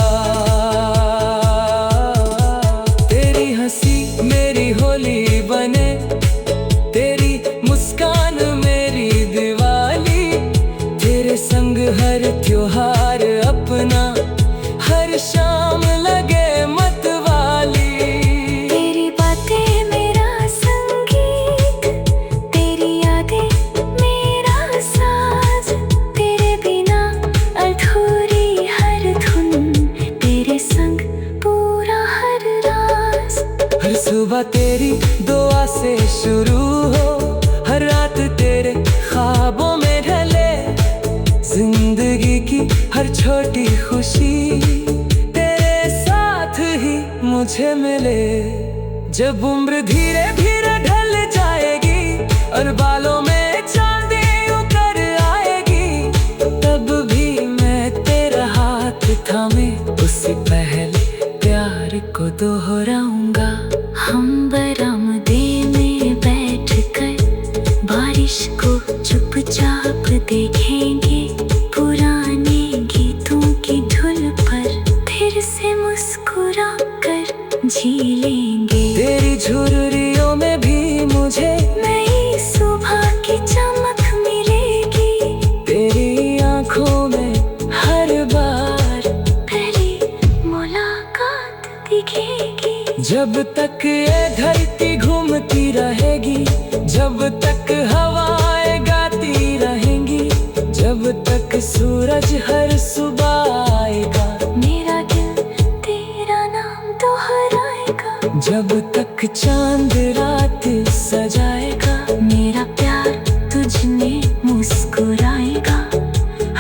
Speaker 1: तेरी हंसी मेरी होली बने, तेरी मुस्कान मेरी दिवाली, तेरे संग हर त्योहार अपना, हर शाम लगे मतवाली।
Speaker 2: तेरी बातें मेरा संगीत, तेरी यादें मेरा साज, तेरे बिना अधूरी हर धुन, तेरे संग पूरा हर राज।
Speaker 1: हर सुबह तेरी दुआ से शुरू हो, हर रात तेरे ख्वाबों में ढले, जिंदगी की हर छोटी खुशी तेरे साथ ही मुझे मिले। जब उम्र धीरे धीरे ढल जाएगी और बालों में चांदी उतर आएगी, तब भी मैं तेरा हाथ थामे उससे पहले प्यार को दोहराऊंगा।
Speaker 2: हम बरामदे में बैठकर बारिश को चुपचाप देखेंगे, पुराने गीतों की धुन पर फिर से मुस्कुरा कर जी लेंगे।
Speaker 1: तेरी झुर्रियों में भी मुझे
Speaker 2: नई सुबह की चमक मिलेगी,
Speaker 1: तेरी आंखों में हर बार
Speaker 2: पहली मुलाकात दिखेगी।
Speaker 1: जब तक ये धरती घूमती रहेगी, जब तक हवाएं गाती रहेंगी, जब तक सूरज हर सुबह आएगा,
Speaker 2: मेरा दिल तेरा नाम दोहराएगा।
Speaker 1: जब तक चांद रात सजाएगा,
Speaker 2: मेरा प्यार तुझ में मुस्कुराएगा।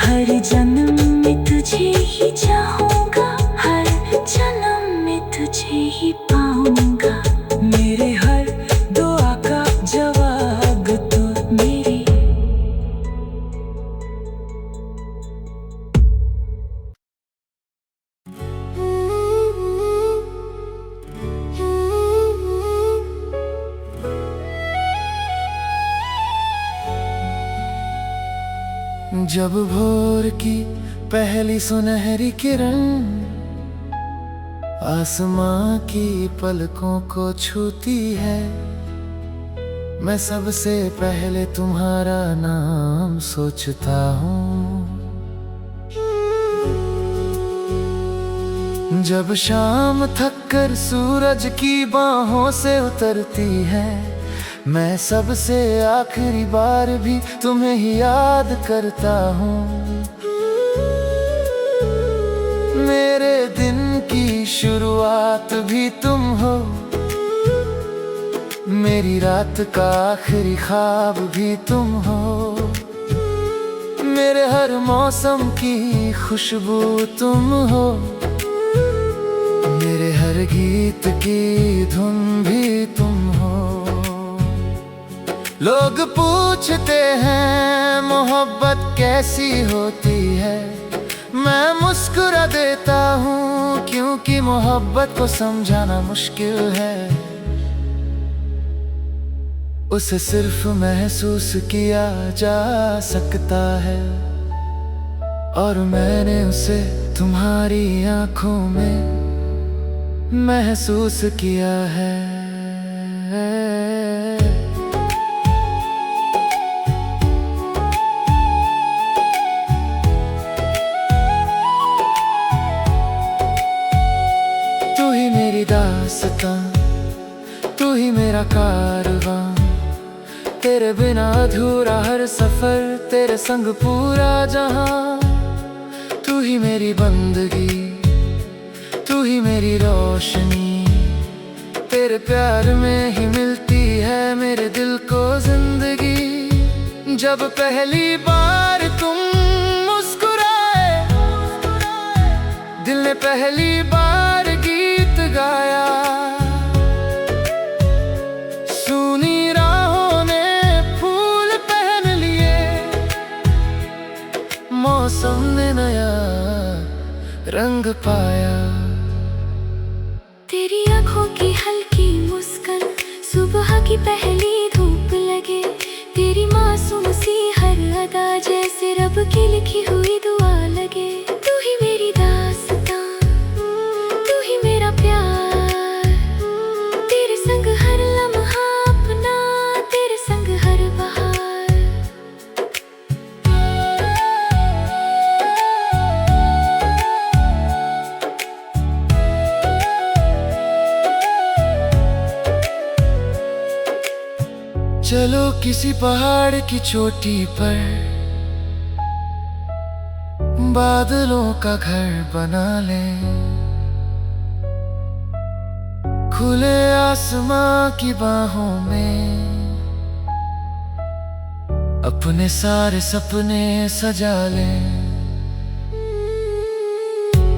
Speaker 2: हर जन्म में तुझे ही चाहूंगा, हर जन्म में तुझे ही पाऊंगा।
Speaker 1: मेरे हर दुआ का जवाब तो
Speaker 2: मेरी
Speaker 1: जब भोर की पहली सुनहरी किरण आसमां की पलकों को छूती है, मैं सबसे पहले तुम्हारा नाम सोचता हूँ। जब शाम थक कर सूरज की बाहों से उतरती है, मैं सबसे आखिरी बार भी तुम्हें ही याद करता हूँ। मेरे दिन की शुरुआत भी तुम हो, मेरी रात का आखिरी ख्वाब भी तुम हो। मेरे हर मौसम की खुशबू तुम हो, मेरे हर गीत की धुन भी तुम हो। लोग पूछते हैं मोहब्बत कैसी होती है, मैं मुस्कुरा देता हूँ क्योंकि मोहब्बत को समझाना मुश्किल है। उसे सिर्फ महसूस किया जा सकता है, और मैंने उसे तुम्हारी आंखों में महसूस किया है। तू ही मेरी दास्तां, तू ही मेरा कारवां, तेरे बिना अधूरा हर सफर, तेरे संग पूरा जहां। तू ही मेरी बंदगी, तू ही मेरी रोशनी, तेरे प्यार में ही मिलती है मेरे दिल को जिंदगी। जब पहली बार तुम मुस्कुराए, दिल ने पहली बार गीत गाया, सुनी राहों ने फूल पहन लिए, मौसम ने नया रंग पाया।
Speaker 2: तेरी आँखों की हल्की मुस्कान, सुबह की पहली धूप लगे, तेरी मासूम सी हर अदा जैसे रब की लिखी हुई दुआ लगे। तू ही मेरी दास्तां, तू ही मेरा प्यार, तेरे संग हर लम्हा अपना, तेरे संग हर बहार।
Speaker 1: चलो किसी पहाड़ की चोटी पर बादलों का घर बना लें, खुले आसमां की बाहों में अपने सारे सपने सजा लें।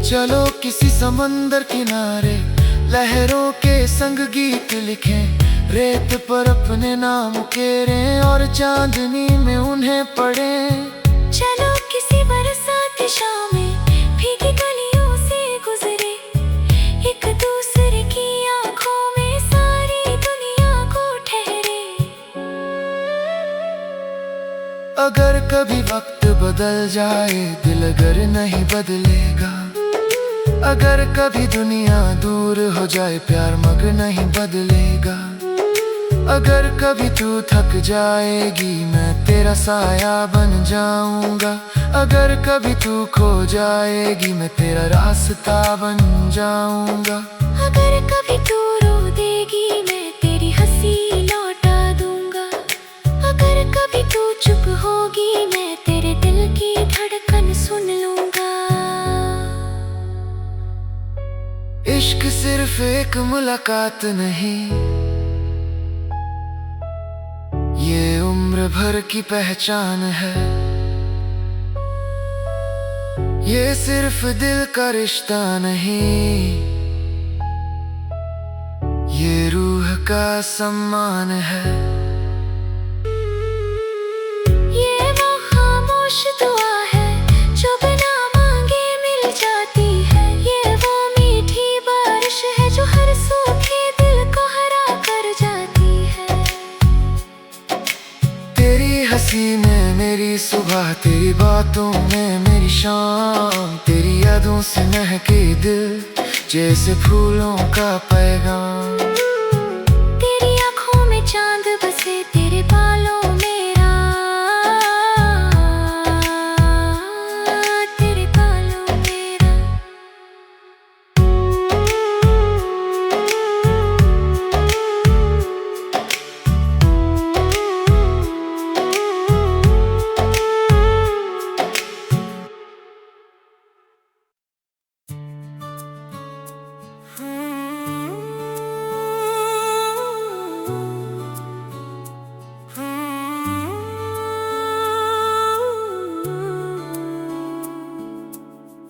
Speaker 1: चलो किसी समंदर किनारे लहरों के संग गीत लिखें, रेत पर अपने नाम उकेरें और चांदनी में उन्हें पढ़ें।
Speaker 2: चलो किसी बरसाती शाम में भीगी गलियों से गुजरे, एक दूसरे की आंखों में सारी दुनिया को ठहरे।
Speaker 1: अगर कभी वक्त बदल जाए, दिल अगर नहीं बदलेगा, अगर कभी दुनिया दूर हो जाए, प्यार मग नहीं बदलेगा। अगर कभी तू थक जाएगी, मैं तेरा साया बन जाऊंगा। अगर कभी तू खो जाएगी, मैं तेरा रास्ता बन जाऊंगा।
Speaker 2: अगर कभी तू रो
Speaker 1: मुलाकात नहीं, ये उम्र भर की पहचान है। ये सिर्फ दिल का रिश्ता नहीं, ये रूह का सम्मान है।
Speaker 2: ये वो खामोश दुआ है जो बिना मांगे मिल जाती है। ये वो मीठी बारिश है जो हर सूखे दिल को हरा कर जाती है।
Speaker 1: तेरी हंसी में मेरी सुबह, तेरी बातों में मेरी शाम, तेरी यादों से महके दिल जैसे फूलों का पैगाम।
Speaker 2: तेरी आँखों में चांद बसे, तेरे बालों में रात, तेरे बालों में रात।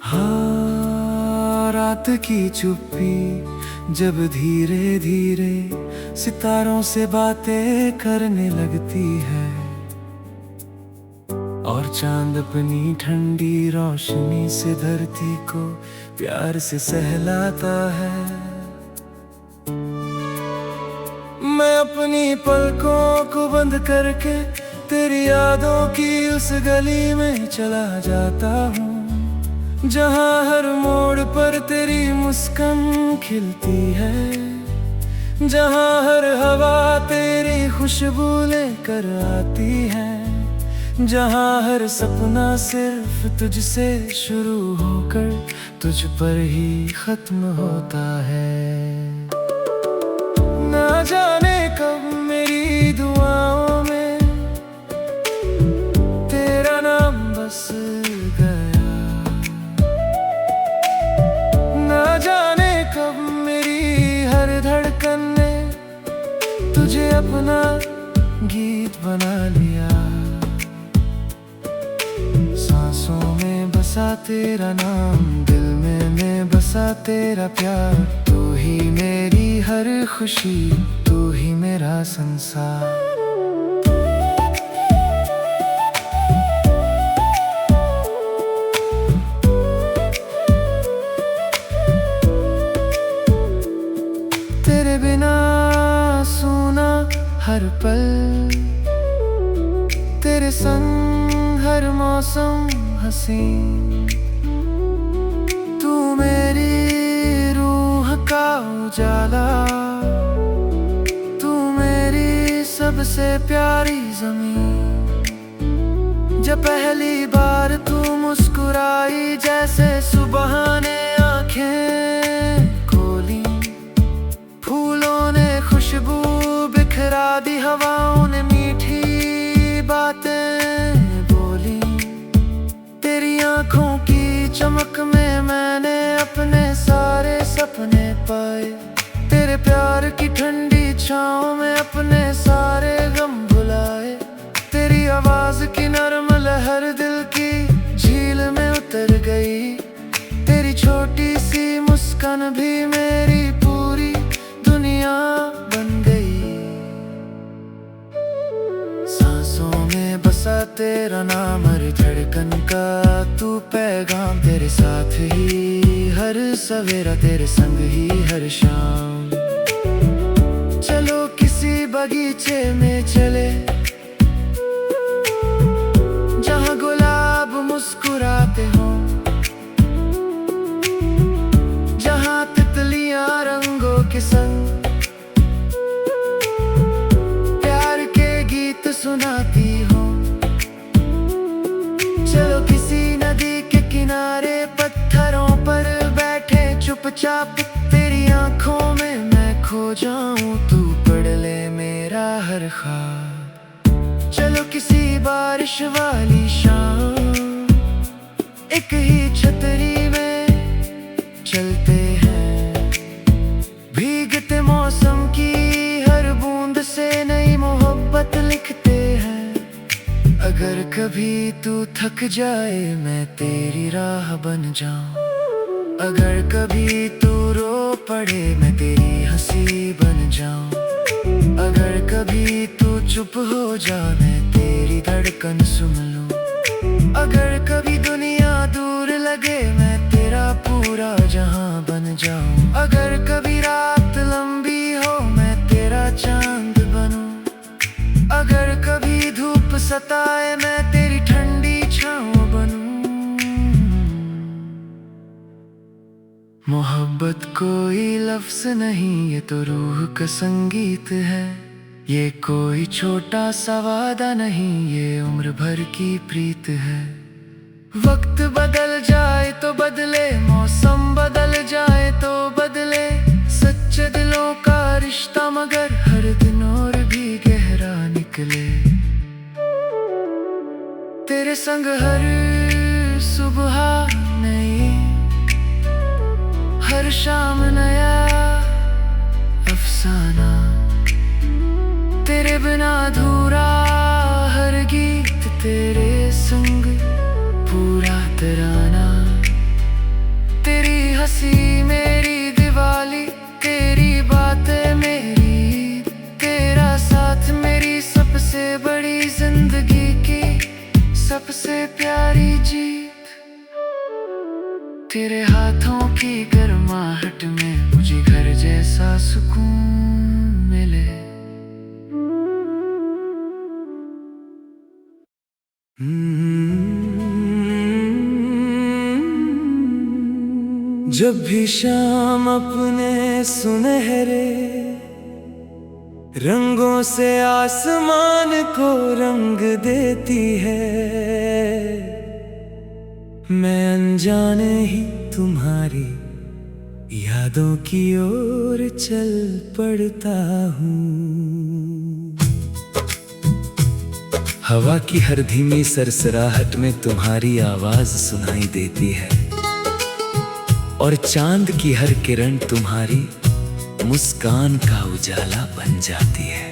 Speaker 1: हाँ, रात की चुप्पी जब धीरे धीरे सितारों से बातें करने लगती है, और चांद अपनी ठंडी रोशनी से धरती को प्यार से सहलाता है। मैं अपनी पलकों को बंद करके तेरी यादों की उस गली में चला जाता हूँ, जहाँ हर मोड़ पर तेरी मुस्कान खिलती है, जहाँ हर हवा तेरी खुशबू लेकर आती है, जहाँ हर सपना सिर्फ तुझसे शुरू होकर तुझ पर ही खत्म होता है। ना जाने कब मेरी दुआओं में तेरा नाम बस गया, ना जाने कब मेरी हर धड़कन ने तुझे अपना गीत बना लिया। सांसों में बसा तेरा नाम, दिल में बसा तेरा प्यार, तू ही मेरी हर खुशी, तू ही मेरा संसार। तेरे बिना सूना हर पल, तेरे संग हर मौसम हसीन, तू मेरी रूह का उजाला, तू मेरी सबसे प्यारी ज़मीन। जब पहली बार तू मुस्कुराई, जैसे सुबह ने आंखें खोली, फूलों ने खुशबू बिखरा दी, हवाओं ने मीठी बातें बोली। तेरी आंखों की चमक में मैंने अपने सारे सपने पाए, तेरे प्यार की ठंडी छाँव में अपने सारे गम भुलाए। तेरी आवाज की नरम लहर दिल की झील में उतर गई, तेरी छोटी सी मुस्कान भी मेरी पूरी दुनिया बन गई। सांसों में बसा तेरा नाम, हर धड़कन का तू पैगाम, तेरे साथ ही हर सवेरा, तेरे संग ही हर शाम। चलो किसी बगीचे में चले, जहाँ गुलाब मुस्कुराते हों, जहाँ तितलियां रंगों के संग प्यार के गीत सुनाती हो। चलो किसी नदी के किनारे पत्थरों पर बैठे चुपचाप, तेरी आंखों में मैं खो जाऊं, तू पढ़ ले मेरा हर ख्वाब। चलो किसी बारिश वाली शाम, एक ही छतरी में चलते हैं, भीग कभी तू थक जाए मैं तेरी राह बन जाऊं, अगर कभी तू रो पड़े मैं तेरी हंसी बन जाऊं, अगर कभी तू चुप हो जा मैं तेरी धड़कन सुन लूं, अगर कभी दुनिया दूर लगे मैं तेरा पूरा जहां बन जाऊं, अगर कभी रात लंबी हो मैं तेरा चांद बनूं, अगर कभी धूप सताए मैं तेरी ठंडी छाँव बनूं। मोहब्बत कोई लफ्ज नहीं, ये तो रूह का संगीत है, ये कोई छोटा सा वादा नहीं, ये उम्र भर की प्रीत है। वक्त बदल जाए तो बदले, मौसम बदल जाए तो बदले, सच्चे दिलों का रिश्ता मगर हर दिन और भी गहरा निकले। तेरे संग हर सुबह नई, हर शाम नया अफसाना, तेरे बिना अधूरा हर गीत, तेरे संग पूरा तराना, तेरी हंसी मेरी दिवाली, तेरी बातें मेरी ईद, तेरा साथ मेरी सबसे बड़ी जिंदगी की सबसे प्यारी जीत। तेरे हाथों की गर्माहट में मुझे घर जैसा सुकून मिले। जब भी शाम अपने सुनहरे रंगों से आसमान को रंग देती है, मैं अनजाने ही तुम्हारी यादों की ओर चल पड़ता हूँ। हवा की हर धीमी सरसराहट में तुम्हारी आवाज सुनाई देती है, और चांद की हर किरण तुम्हारी मुस्कान का उजाला बन जाती है।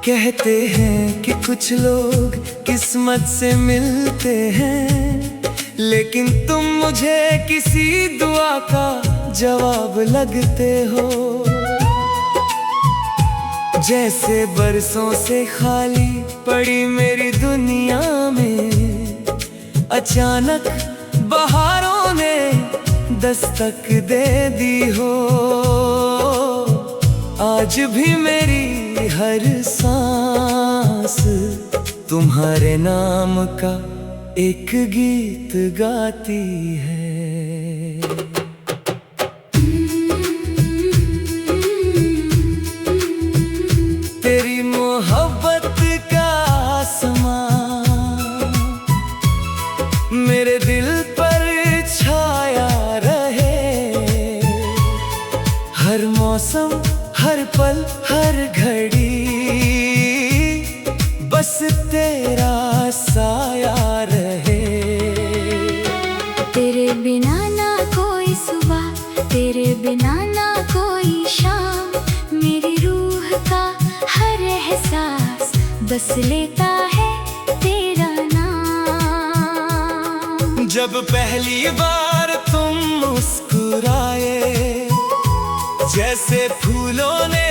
Speaker 1: कहते हैं कि कुछ लोग किस्मत से मिलते हैं, लेकिन तुम मुझे किसी दुआ का जवाब लगते हो। जैसे बरसों से खाली पड़ी मेरी दुनिया में अचानक बहारों ने दस्तक दे दी हो। आज भी मेरी हर सांस तुम्हारे नाम का एक गीत गाती है। तेरी मोहब्बत का आसमां मेरे दिल पर छाया रहे, हर मौसम हर पल हर घड़ी बस तेरा साया रहे।
Speaker 2: तेरे बिना ना कोई सुबह, तेरे बिना ना कोई शाम, मेरी रूह का हर एहसास बस लेता है तेरा नाम।
Speaker 1: जब पहली बार तुम मुस्कुराए, जैसे फूलों ने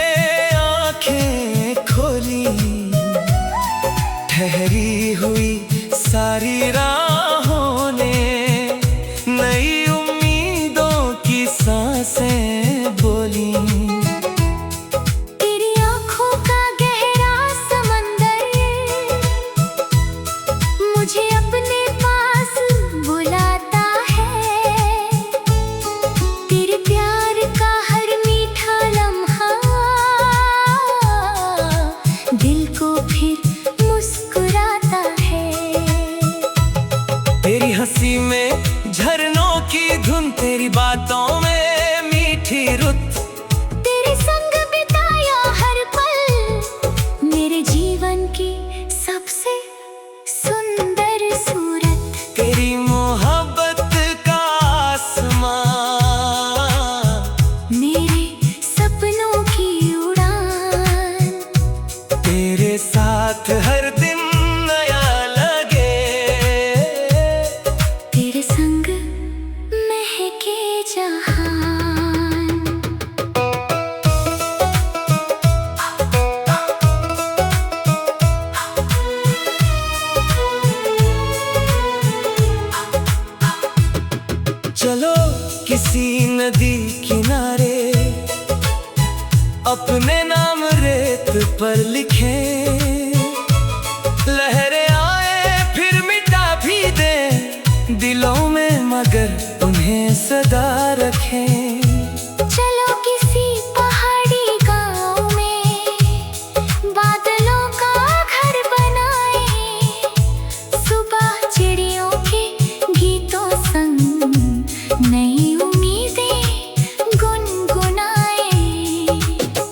Speaker 1: आंखें खोली, ठहरी हुई सारी राहों ने नई उम्मीदों की सांसें बोली।
Speaker 2: तेरी आँखों का गहरा समंदर मुझे अपने पास बुलाता है, तेरे प्यार का हर मीठा लम्हा दिल को फिर मुस्कुराता है।
Speaker 1: अपने नाम रेत पर लिखे, लहरें आए फिर मिटा भी दे दिलों में, मगर उन्हें सदा रखें।
Speaker 2: चलो किसी पहाड़ी गांव में बादलों का घर बनाए, सुबह चिड़ियों के गीतों संग नई उम्मीदें गुनगुनाए।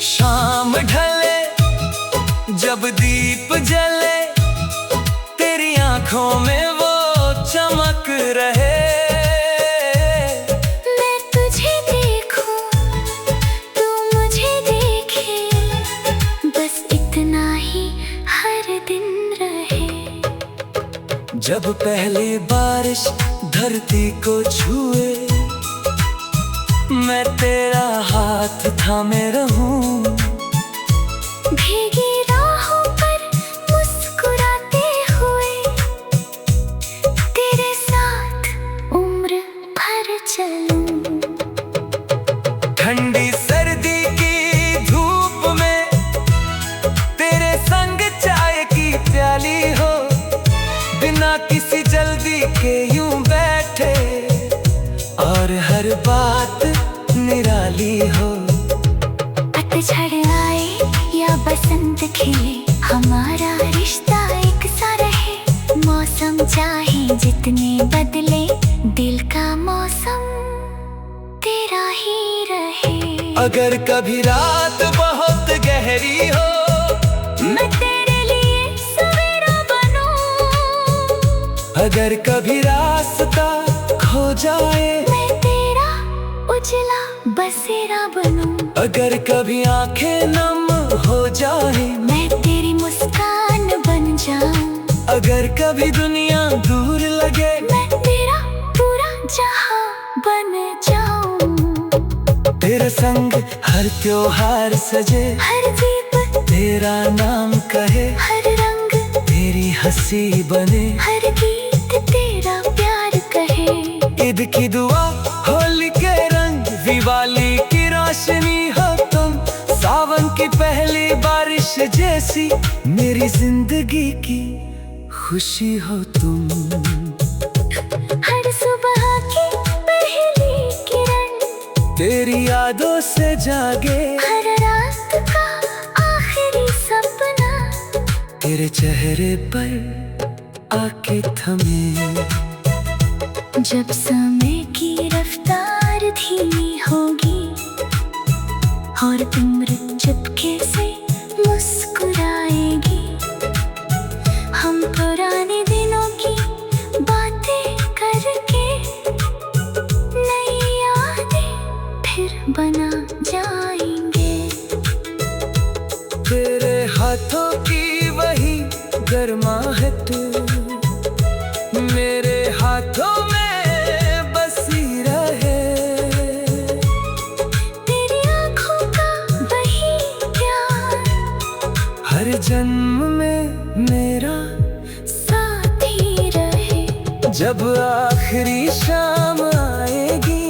Speaker 1: शाम ढले जब दीप जले, तेरी आंखों में वो चमक रहे।
Speaker 2: मैं तुझे देखूं, तू मुझे देखे, बस इतना ही हर दिन रहे।
Speaker 1: जब पहली बारिश धरती को छुए, मैं तेरा हाथ थामे रहूं।
Speaker 2: भीगी राहों पर मुस्कुराते हुए, तेरे साथ उम्र भर चलूं।
Speaker 1: ठंडी सर्दी की धूप में तेरे संग चाय की प्याली हो, बिना किसी जल्दी के यूं बैठे, और हर बात निराली हो।
Speaker 2: पतझड़ आए या बसंत खिले, हमारा रिश्ता एक सा रहे। मौसम चाहे जितने बदले, दिल का मौसम तेरा ही रहे।
Speaker 1: अगर कभी रात बहुत गहरी हो,
Speaker 2: मैं तेरे लिए सवेरा बनूं।
Speaker 1: अगर कभी रास्ता खो जाए,
Speaker 2: मैं तेरा उजला बसेरा बनूं।
Speaker 1: अगर कभी आंखें नम हो जाए,
Speaker 2: मैं तेरी मुस्कान बन जाऊं।
Speaker 1: अगर कभी दुनिया दूर लगे,
Speaker 2: मैं तेरा पूरा जहां बन जाऊं।
Speaker 1: तेरे संग हर त्योहार सजे,
Speaker 2: हर दीप
Speaker 1: तेरा नाम कहे,
Speaker 2: हर रंग
Speaker 1: तेरी हंसी बने,
Speaker 2: हर गीत तेरा प्यार कहे।
Speaker 1: ईद की दुआ, होली के रंग, दिवाली की रोशनी हो तुम, सावन की पहली बारिश जैसी मेरी जिंदगी की खुशी हो तुम।
Speaker 2: हर सुबह की पहली किरण
Speaker 1: तेरी यादों से जागे,
Speaker 2: हर रात का आखिरी सपना
Speaker 1: तेरे चेहरे पर आके थमे।
Speaker 2: जब समय की रफ्तार धीमी होगी और उम्र चुपके से मुस्कुराएगी, हम पुराने दिनों की बातें करके नई यादें फिर बना जाएंगे।
Speaker 1: तेरे हाथों की वही गर्माहट मेरे हाथों में बसी रहे,
Speaker 2: तेरी आँखों का वही प्यार
Speaker 1: हर जन्म में मेरा
Speaker 2: साथ ही रहे।
Speaker 1: जब आखिरी शाम आएगी,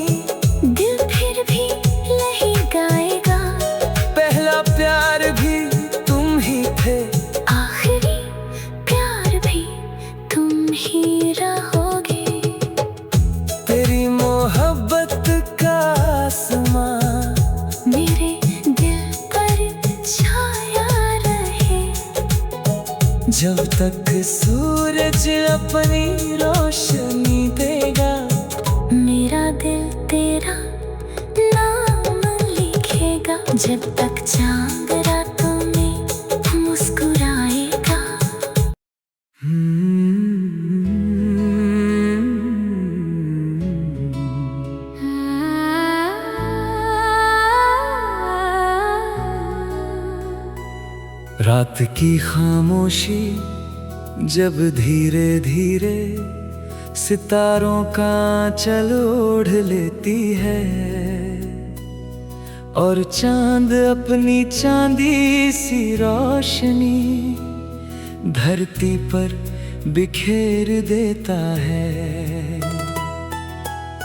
Speaker 2: दिल फिर भी यही गाएगा,
Speaker 1: पहला प्यार भी तुम ही थे,
Speaker 2: आखिरी प्यार भी तुम ही रहोगे।
Speaker 1: तेरी मोहब्बत का आसमां
Speaker 2: मेरे दिल पर छाया रहे।
Speaker 1: जब तक सूरज अपनी रोशनी देगा,
Speaker 2: मेरा दिल तेरा नाम लिखेगा। जब तक चांद रातों में मुस्कुराएगा।
Speaker 1: रात की खामोशी जब धीरे धीरे सितारों का आंचल ओढ़ लेती है, और चांद अपनी चांदी सी रोशनी धरती पर बिखेर देता है।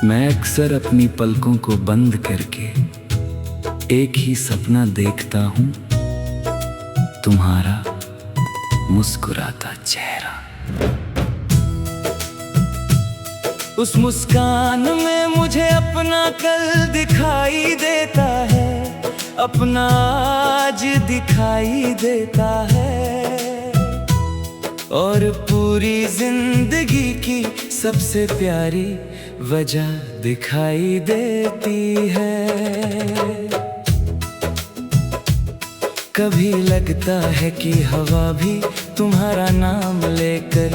Speaker 1: मैं अक्सर अपनी पलकों को बंद करके एक ही सपना देखता हूँ, तुम्हारा मुस्कुराता चेहरा। उस मुस्कान में मुझे अपना कल दिखाई देता है, अपना आज दिखाई देता है, और पूरी जिंदगी की सबसे प्यारी वजह दिखाई देती है। कभी लगता है कि हवा भी तुम्हारा नाम लेकर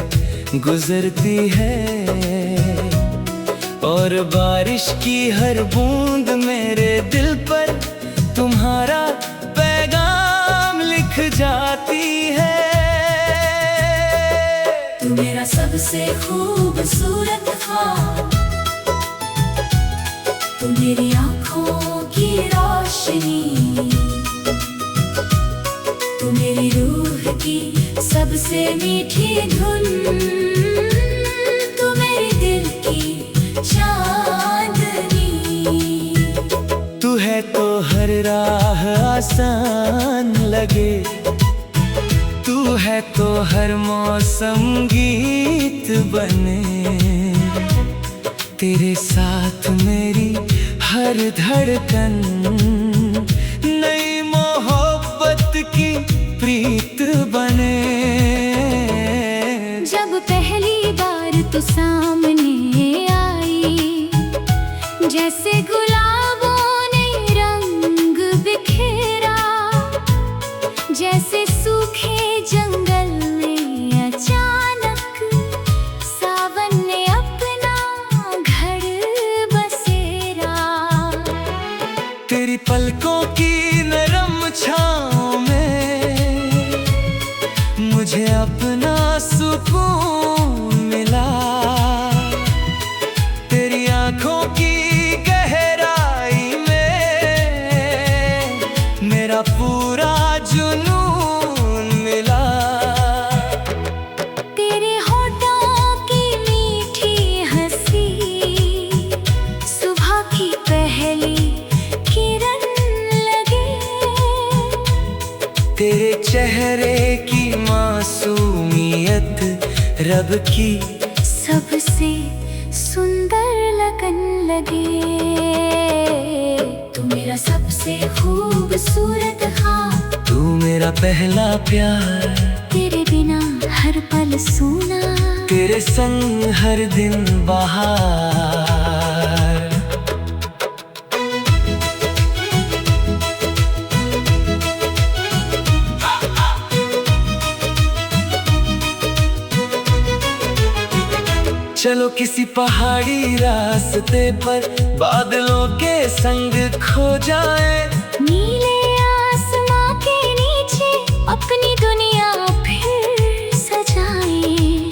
Speaker 1: गुजरती है, और बारिश की हर बूंद मेरे दिल पर तुम्हारा पैगाम लिख जाती है।
Speaker 2: तू मेरा सबसे खूबसूरत ख्वाब, तू मेरी आँखों की रोशनी, तू मेरी रूह की सबसे मीठी धुन, तू मेरे दिल की चांदनी।
Speaker 1: तू है तो हर राह आसान लगे, तू है तो हर मौसम गीत बने, तेरे साथ मेरी हर धड़कन नई मोहब्बत की प्रीत बने।
Speaker 2: जब पहली बार तू सामने आई, जैसे गुलाबों ने रंग बिखेरा, जैसे सूखे जंगल में अचानक सावन ने अपना घर बसेरा।
Speaker 1: तेरी पलकों की नरम छाँव में मुझे अपना सुकून मिला, तेरी आँखों की गहराई में मेरा पूरा जुनून मिला।
Speaker 2: तेरे होठों की मीठी हंसी सुबह की पहली किरण लगे,
Speaker 1: तेरे चेहरे की मासूमियत रब की
Speaker 2: सबसे सुंदर लगन लगे। तू मेरा सबसे खूबसूरत ख्वाब,
Speaker 1: तू मेरा पहला प्यार,
Speaker 2: तेरे बिना हर पल सूना,
Speaker 1: तेरे संग हर दिन बहार। चलो किसी पहाड़ी रास्ते पर बादलों के संग खो जाए,
Speaker 2: नीले आसमां के नीचे अपनी दुनिया फिर सजाए।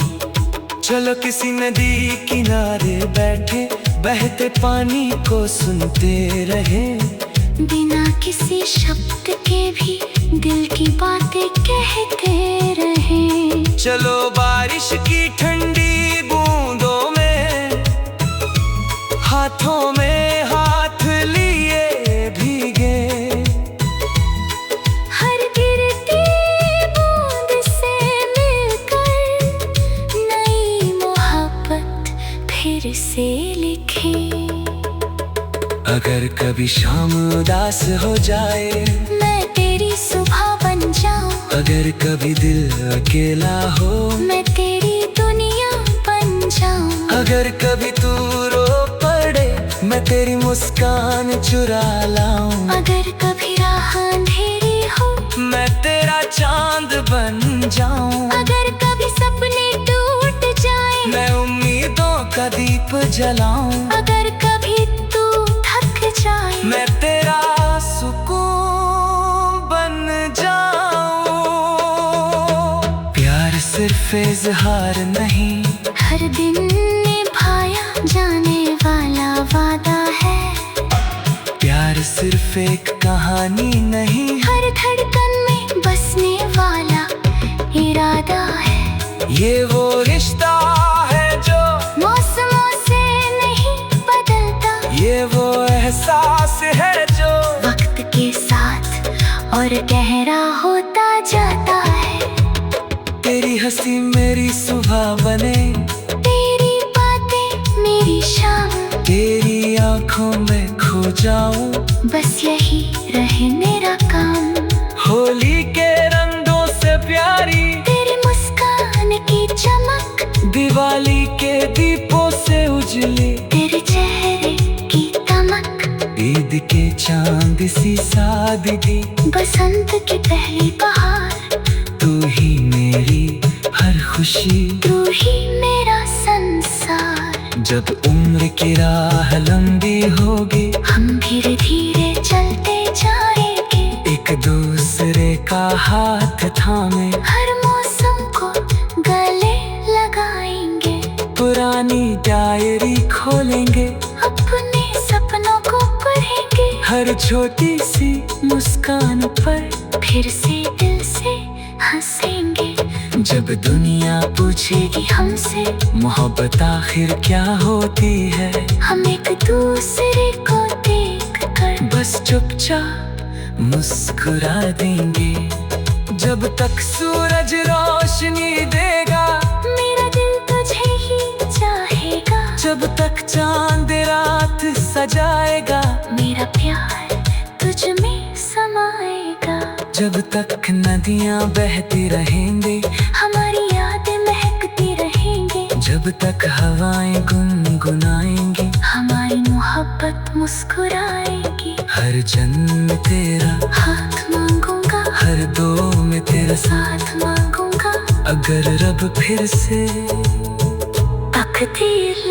Speaker 1: चलो किसी नदी किनारे बैठे बहते पानी को सुनते रहे,
Speaker 2: बिना किसी शब्द के भी दिल की बातें कहते रहे।
Speaker 1: चलो बारिश की ठंडी बूंदों में हाथों में हाथ लिए भीगे,
Speaker 2: हर गिरती बूंद से मिलकर नई मोहब्बत फिर से लिखे।
Speaker 1: अगर कभी शाम उदास हो जाए,
Speaker 2: मैं तेरी सुबह बन जाऊं,
Speaker 1: अगर कभी दिल अकेला हो,
Speaker 2: मैं तेरी दुनिया बन जाऊं,
Speaker 1: अगर कभी तू रो पड़े मैं तेरी मुस्कान चुरा लाऊं,
Speaker 2: अगर कभी राह अंधेरी हो,
Speaker 1: मैं तेरा चांद बन जाऊं,
Speaker 2: अगर कभी सपने टूट जाए,
Speaker 1: मैं उम्मीदों का दीप जलाऊं,
Speaker 2: अगर कभी तू थक जाए,
Speaker 1: मैं तेरा सुकून बन जाऊं। प्यार सिर्फ इजहार नहीं,
Speaker 2: हर दिन निभाया जाने वाला वादा है।
Speaker 1: प्यार सिर्फ एक कहानी नहीं,
Speaker 2: हर धड़कन में बसने वाला इरादा है।
Speaker 1: ये वो रिश्ता है जो
Speaker 2: मौसमों से नहीं बदलता,
Speaker 1: ये वो एहसास है जो
Speaker 2: वक्त के सुनहरा होता जाता है।
Speaker 1: तेरी हंसी मेरी सुबह बने,
Speaker 2: तेरी बातें मेरी शाम,
Speaker 1: तेरी आंखों में खो जाऊं,
Speaker 2: बस यही रहे मेरा काम।
Speaker 1: होली के रंगों से प्यारी
Speaker 2: तेरी मुस्कान की चमक,
Speaker 1: दिवाली के दीपों से उजली
Speaker 2: तेरे चेहरे की तमक,
Speaker 1: ईद के चांद सी सादगी,
Speaker 2: बसंत की पहली बहार।
Speaker 1: तू ही मेरी हर खुशी,
Speaker 2: तू ही मेरा संसार।
Speaker 1: जब उम्र की राह लंबी होगी,
Speaker 2: हम धीरे धीरे चलते जाएंगे,
Speaker 1: एक दूसरे का हाथ थामे,
Speaker 2: हर मौसम को गले लगाएंगे।
Speaker 1: पुरानी डायरी खोलेंगे,
Speaker 2: अपने सपनों को पढ़ेंगे,
Speaker 1: हर छोटी सी मुस्कान पर
Speaker 2: फिर से दिल से हंसेंगे।
Speaker 1: जब दुनिया पूछेगी
Speaker 2: हमसे
Speaker 1: मोहब्बत आखिर क्या होती है,
Speaker 2: हम एक दूसरे को देख कर
Speaker 1: बस चुपचाप मुस्कुरा देंगे। जब तक सूरज रोशनी देगा,
Speaker 2: मेरा दिल तुझे ही चाहेगा।
Speaker 1: जब तक चांद रात सजाएगा,
Speaker 2: मेरा प्यार तुझ में समाएगा।
Speaker 1: जब तक नदियां बहती रहेंगी,
Speaker 2: हमारी यादें महकती रहेंगी,
Speaker 1: जब तक हवाएं गुनगुनाएंगी,
Speaker 2: हमारी मोहब्बत मुस्कुराएगी।
Speaker 1: हर जन्म तेरा
Speaker 2: हाथ मांगूंगा,
Speaker 1: हर दो में तेरा
Speaker 2: साथ मांगूंगा।
Speaker 1: अगर रब फिर से
Speaker 2: तकदीर